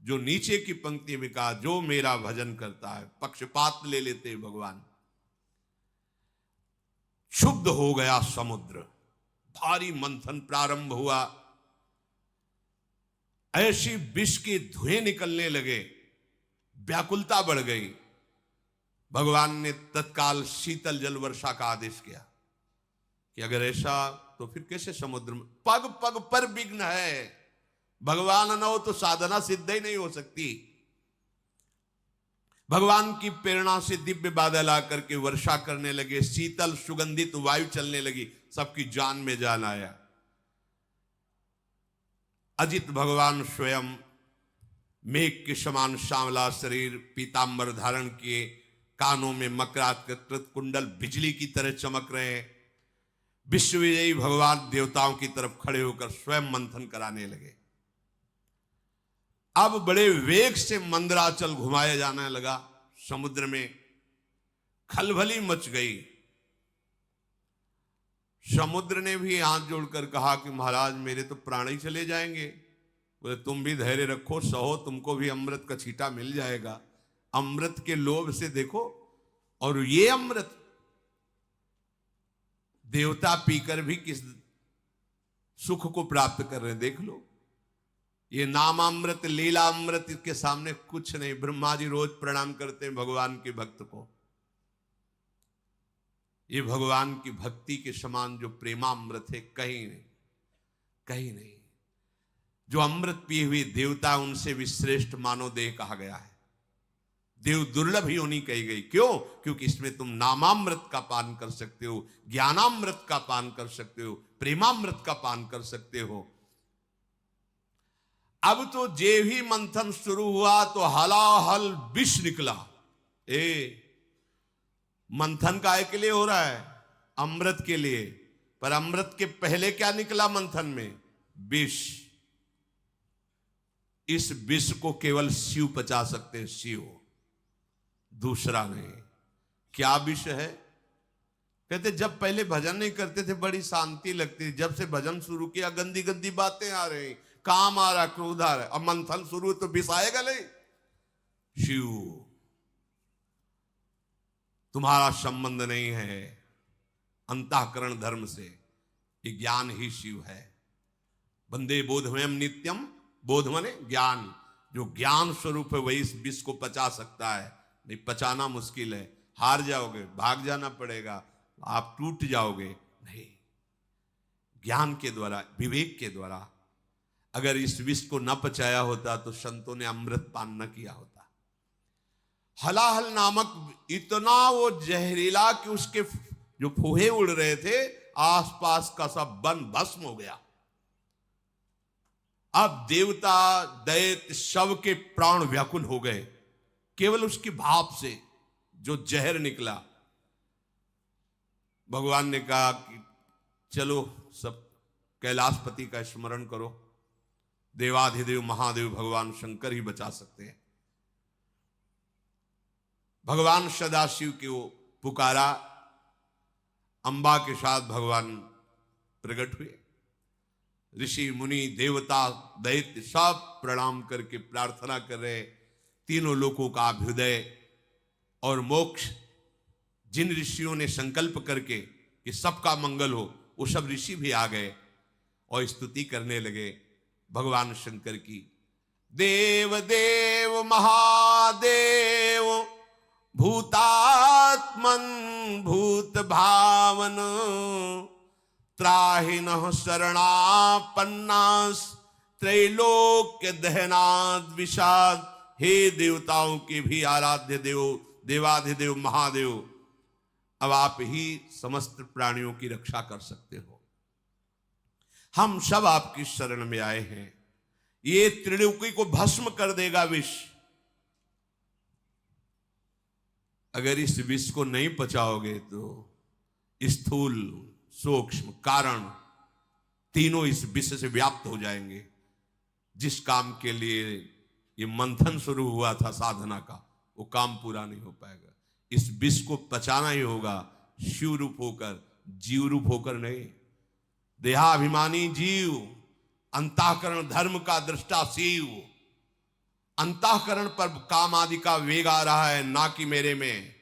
जो नीचे की पंक्ति में कहा जो मेरा भजन करता है, पक्षपात ले लेते हैं भगवान। क्षुब्ध हो गया समुद्र, भारी मंथन प्रारंभ हुआ। ऐसी विष के धुएं निकलने लगे, व्याकुलता बढ़ गई। भगवान ने तत्काल शीतल जल वर्षा का आदेश किया कि अगर ऐसा तो फिर कैसे समुद्र में, पग पग पर विघ्न है। भगवान न हो तो साधना सिद्ध ही नहीं हो सकती। भगवान की प्रेरणा से दिव्य बादल आकर के वर्षा करने लगे, शीतल सुगंधित वायु चलने लगी, सबकी जान में जान आया। अजित भगवान स्वयं मेघ के समान सांवला शरीर, पीतांबर धारण किए, कानों में मकराकृत कुंडल बिजली की तरह चमक रहे हैं। विश्व विजयी भगवान देवताओं की तरफ खड़े होकर स्वयं मंथन कराने लगे। अब बड़े वेग से मंदराचल घुमाया जाने लगा। समुद्र में खलबली मच गई। समुद्र ने भी हाथ जोड़कर कहा कि महाराज मेरे तो प्राण ही चले जाएंगे। बोले तुम भी धैर्य रखो, सहो, तुमको भी अमृत का छींटा मिल जाएगा। अमृत के लोभ से देखो, और ये अमृत देवता पीकर भी किस सुख को प्राप्त कर रहे हैं, देख लो। ये नामामृत, लीला अमृत, इसके सामने कुछ नहीं। ब्रह्मा जी रोज प्रणाम करते हैं भगवान के भक्त को। ये भगवान की भक्ति के समान जो प्रेमामृत है, कहीं नहीं, कहीं नहीं। जो अमृत पिए हुए देवता, उनसे भी श्रेष्ठ मानव देह कहा गया है। देव दुर्लभ ही होनी कही गई। क्यों? क्योंकि इसमें तुम नामामृत का पान कर सकते हो, ज्ञानामृत का पान कर सकते हो, प्रेमामृत का पान कर सकते हो। अब तो जे ही मंथन शुरू हुआ तो हलाहल विष निकला। मंथन काय के लिए हो रहा है? अमृत के लिए। पर अमृत के पहले क्या निकला मंथन में? विष। इस विष को केवल शिव पचा सकते हैं, शिव, दूसरा नहीं। क्या विष है? कहते जब पहले भजन नहीं करते थे बड़ी शांति लगती, जब से भजन शुरू किया गंदी गंदी बातें आ रही, काम आ रहा, क्रोध आ रहा। अब मंथन शुरू तो विष आएगा नहीं। शिव, तुम्हारा संबंध नहीं है अंतःकरण धर्म से, ये ज्ञान ही शिव है। बंदे बोधमयम नित्यम, बोध माने ज्ञान। जो ज्ञान स्वरूप है वही इस विष को पचा सकता है। नहीं पचाना मुश्किल है, हार जाओगे, भाग जाना पड़ेगा, आप टूट जाओगे। नहीं, ज्ञान के द्वारा, विवेक के द्वारा। अगर इस विष को न पचाया होता तो संतों ने अमृत पान न किया होता। हलाहल नामक इतना वो जहरीला कि उसके जो फूहे उड़ रहे थे, आसपास का सब वन भस्म हो गया। अब देवता दैत्य शव के प्राण व्याकुल हो गए केवल उसकी भाप से जो जहर निकला। भगवान ने कहा कि चलो सब कैलाशपति का स्मरण करो, देवाधिदेव महादेव भगवान शंकर ही बचा सकते हैं। भगवान सदाशिव को पुकारा, अंबा के साथ भगवान प्रकट हुए। ऋषि मुनि देवता दैत्य सब प्रणाम करके प्रार्थना कर रहे, तीनों लोकों का अभ्युदय और मोक्ष जिन ऋषियों ने संकल्प करके कि सबका मंगल हो, वो सब ऋषि भी आ गए और स्तुति करने लगे भगवान शंकर की। देव देव महादेव भूतात्मन भूत भावन त्राहिनः शरणापन्नास त्रैलोक्य दहनाद विषाद। हे देवताओं के भी आराध्य देव, देवाधिदेव महादेव, अब आप ही समस्त प्राणियों की रक्षा कर सकते हो। हम सब आपकी शरण में आए हैं। ये त्रिलोकी को भस्म कर देगा विष। अगर इस विष को नहीं पचाओगे तो स्थूल सूक्ष्म कारण तीनों इस विष से व्याप्त हो जाएंगे। जिस काम के लिए ये मंथन शुरू हुआ था साधना का, वो काम पूरा नहीं हो पाएगा। इस विष को पचाना ही होगा, शिव रूप होकर, जीव रूप होकर नहीं। देहाभिमानी जीव, अंतःकरण धर्म का दृष्टा शिव। अंतःकरण पर काम आदि का वेग आ रहा है, ना कि मेरे में।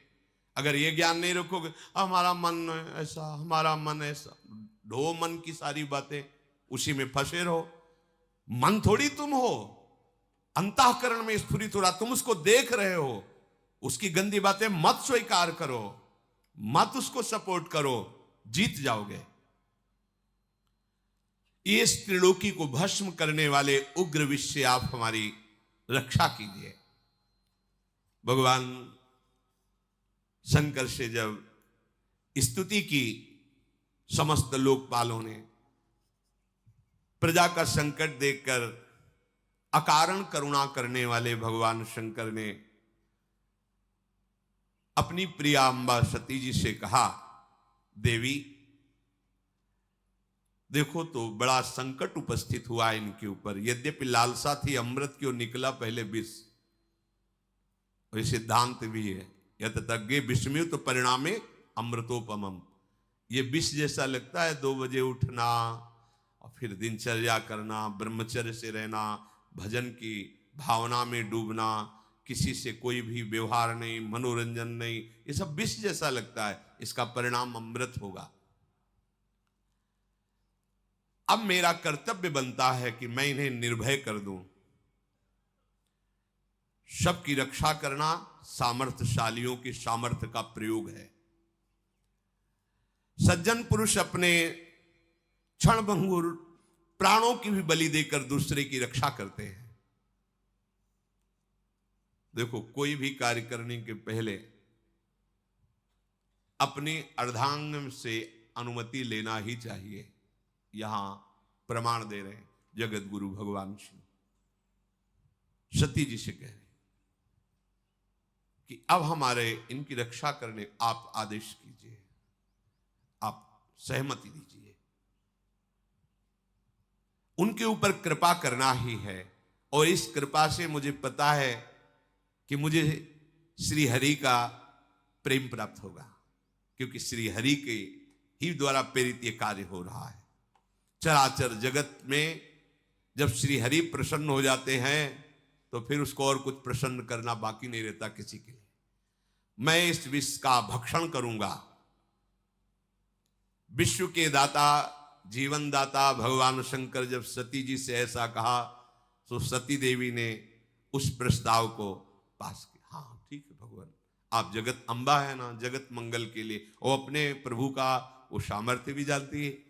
अगर ये ज्ञान नहीं रखोगे, हमारा मन ऐसा, हमारा मन ऐसा, ढो मन की सारी बातें, उसी में फंसे रहो। मन थोड़ी तुम हो, अंतःकरण में स्फुरित हो रहा, तुम उसको देख रहे हो। उसकी गंदी बातें मत स्वीकार करो, मत उसको सपोर्ट करो, जीत जाओगे। इस त्रिलोकी को भस्म करने वाले उग्र विष से आप हमारी रक्षा कीजिए। भगवान शंकर से जब स्तुति की समस्त लोकपालों ने, प्रजा का संकट देखकर अकारण करुणा करने वाले भगवान शंकर ने अपनी प्रिया अंबा सती जी से कहा, देवी देखो तो बड़ा संकट उपस्थित हुआ इनके ऊपर। यद्यपि लालसा थी अमृत की, और निकला पहले विष। और ये सिद्धांत भी है, यत तज्ञे विषम्यु तो परिणामे अमृतोपमम। ये विष जैसा लगता है, 2 बजे उठना और फिर दिनचर्या करना, ब्रह्मचर्य से रहना, भजन की भावना में डूबना, किसी से कोई भी व्यवहार नहीं, मनोरंजन नहीं, ये सब विष जैसा लगता है। इसका परिणाम अमृत होगा। अब मेरा कर्तव्य बनता है कि मैं इन्हें निर्भय कर दूं। सबकी रक्षा करना सामर्थ्यशालियों की सामर्थ्य का प्रयोग है। सज्जन पुरुष अपने क्षणभंगुर प्राणों की भी बलि देकर दूसरे की रक्षा करते हैं। देखो, कोई भी कार्य करने के पहले अपनी अर्धांग से अनुमति लेना ही चाहिए। यहां प्रमाण दे रहे हैं जगत गुरु भगवान शिव, सती जी से कह रहे कि अब हमारे इनकी रक्षा करने आप आदेश कीजिए, आप सहमति दीजिए। उनके ऊपर कृपा करना ही है, और इस कृपा से मुझे पता है कि मुझे श्री हरि का प्रेम प्राप्त होगा, क्योंकि श्री हरि के ही द्वारा प्रेरित ये कार्य हो रहा है। चराचर जगत में जब श्री हरि प्रसन्न हो जाते हैं तो फिर उसको और कुछ प्रसन्न करना बाकी नहीं रहता किसी के लिए। मैं इस विष का भक्षण करूंगा। विश्व के दाता, जीवन दाता भगवान शंकर जब सती जी से ऐसा कहा तो सती देवी ने उस प्रस्ताव को पास किया। हाँ ठीक है भगवान, आप जगत अम्बा है ना, जगत मंगल के लिए, वो अपने प्रभु का वो सामर्थ्य भी जानती है।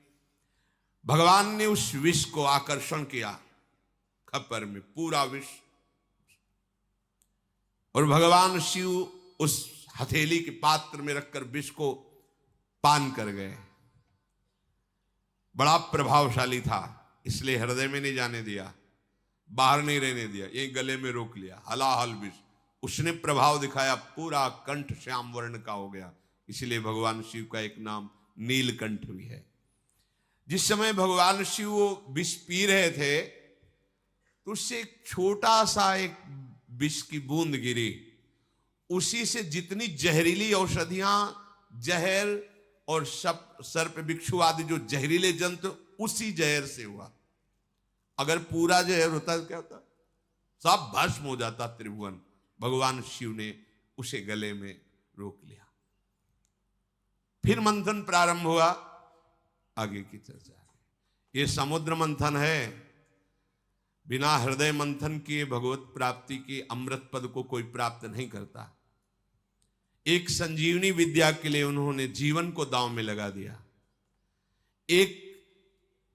भगवान ने उस विष को आकर्षण किया खप्पर में, पूरा विष, और भगवान शिव उस हथेली के पात्र में रखकर विष को पान कर गए। बड़ा प्रभावशाली था, इसलिए हृदय में नहीं जाने दिया, बाहर नहीं रहने दिया, ये गले में रोक लिया। हलाहल विष उसने प्रभाव दिखाया, पूरा कंठ श्याम वर्ण का हो गया। इसलिए भगवान शिव का एक नाम नीलकंठ भी है। जिस समय भगवान शिव वो विष पी रहे थे तो उससे एक छोटा सा एक विष की बूंद गिरी, उसी से जितनी जहरीली औषधियां, जहर और सर्प बिच्छू आदि जो जहरीले जंतु, उसी जहर से हुआ। अगर पूरा जहर होता तो क्या होता, सब भस्म हो जाता त्रिभुवन। भगवान शिव ने उसे गले में रोक लिया। फिर मंथन प्रारंभ हुआ, आगे की चर्चा है। ये समुद्र मंथन है। बिना हृदय मंथन किए भगवत प्राप्ति के अमृत पद को कोई प्राप्त नहीं करता। एक संजीवनी विद्या के लिए उन्होंने जीवन को दांव में लगा दिया। एक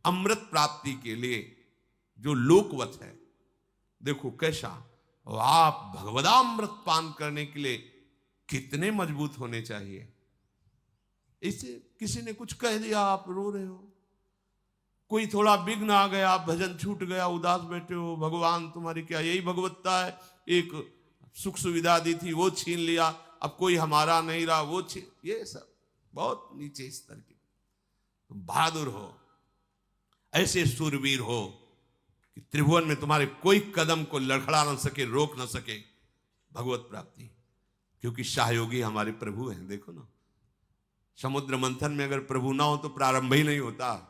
अमृत प्राप्ति के लिए जो लोकवत है, देखो कैसा, आप भगवदामृत पान करने के लिए कितने मजबूत होने चाहिए। इसे किसी ने कुछ कह दिया, आप रो रहे हो, कोई थोड़ा विघ्न आ गया, भजन छूट गया, उदास बैठे हो, भगवान तुम्हारी क्या यही भगवत्ता है, एक सुख सुविधा दी थी वो छीन लिया, अब कोई हमारा नहीं रहा वो छीन, ये सब बहुत नीचे स्तर के। तुम बहादुर हो, ऐसे सूरवीर हो कि त्रिभुवन में तुम्हारे कोई कदम को लड़खड़ा न सके, रोक न सके भगवत प्राप्ति, क्योंकि सहयोगी हमारे प्रभु हैं। देखो ना, समुद्र मंथन में अगर प्रभु ना हो तो प्रारंभ ही नहीं होता।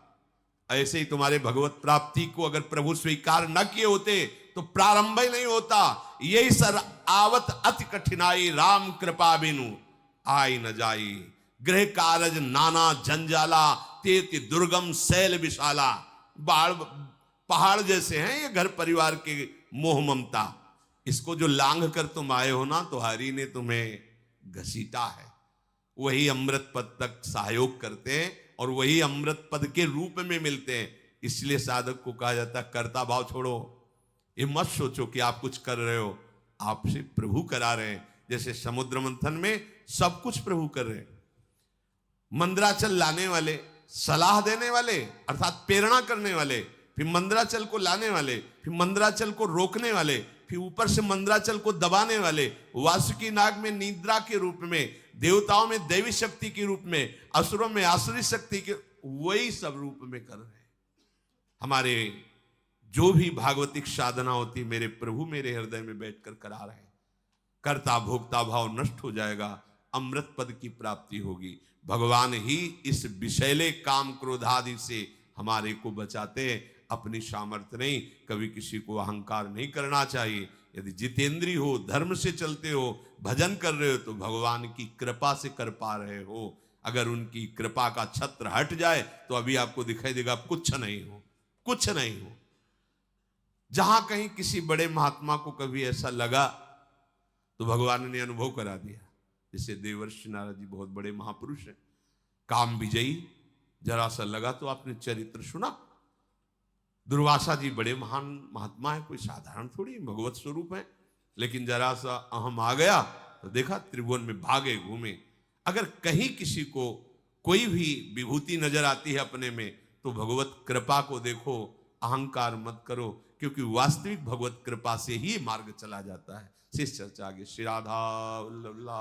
ऐसे ही तुम्हारे भगवत प्राप्ति को अगर प्रभु स्वीकार न किए होते तो प्रारंभ ही नहीं होता। यही सर आवत अति कठिनाई, राम कृपा बिनु आई न जाई, गृह कारज नाना जंजाला, तेति दुर्गम शैल विशाला। पहाड़ जैसे हैं ये घर परिवार के मोह ममता, इसको जो लांघ कर तुम आए हो ना, तो हरि ने तुम्हें घसीटा है। वही अमृत पद तक सहयोग करते हैं और वही अमृत पद के रूप में मिलते हैं। इसलिए साधक को कहा जाता है कर्ता भाव छोड़ो। ये मत सोचो कि आप कुछ कर रहे हो, आपसे प्रभु करा रहे हैं। जैसे समुद्र मंथन में सब कुछ प्रभु कर रहे हैं। मंदराचल लाने वाले, सलाह देने वाले अर्थात प्रेरणा करने वाले, फिर मंदराचल को लाने वाले, फिर मंदराचल को रोकने वाले, फिर ऊपर से मंदराचल को दबाने वाले, वासुकी नाग में निद्रा के रूप में, देवताओं में दैवी शक्ति के रूप में, असुरों में आसुरी शक्ति के, वही सब रूप में कर रहे हैं। हमारे जो भी भागवतिक साधना होती, मेरे प्रभु मेरे हृदय में बैठकर करा रहे हैं। कर्ता भोक्ता भाव नष्ट हो जाएगा, अमृत पद की प्राप्ति होगी। भगवान ही इस विषैले काम क्रोध आदि से हमारे को बचाते हैं, अपनी सामर्थ्य नहीं। कभी किसी को अहंकार नहीं करना चाहिए। यदि जितेंद्री हो, धर्म से चलते हो, भजन कर रहे हो, तो भगवान की कृपा से कर पा रहे हो। अगर उनकी कृपा का छत्र हट जाए तो अभी आपको दिखाई देगा आप कुछ नहीं हो, कुछ नहीं हो। जहां कहीं किसी बड़े महात्मा को कभी ऐसा लगा तो भगवान ने अनुभव करा दिया। जैसे देवर्षि नारद जी बहुत बड़े महापुरुष हैं, काम विजयी, जरा सा लगा तो आपने चरित्र सुना। दुर्वासा जी बड़े महान महात्मा है, कोई साधारण थोड़ी, भगवत स्वरूप है, लेकिन जरा सा अहम आ गया तो देखा त्रिभुवन में भागे घूमे। अगर कहीं किसी को कोई भी विभूति नजर आती है अपने में, तो भगवत कृपा को देखो, अहंकार मत करो, क्योंकि वास्तविक भगवत कृपा से ही मार्ग चला जाता है। शेष चर्चा आगे। श्री राधा वल्लभ।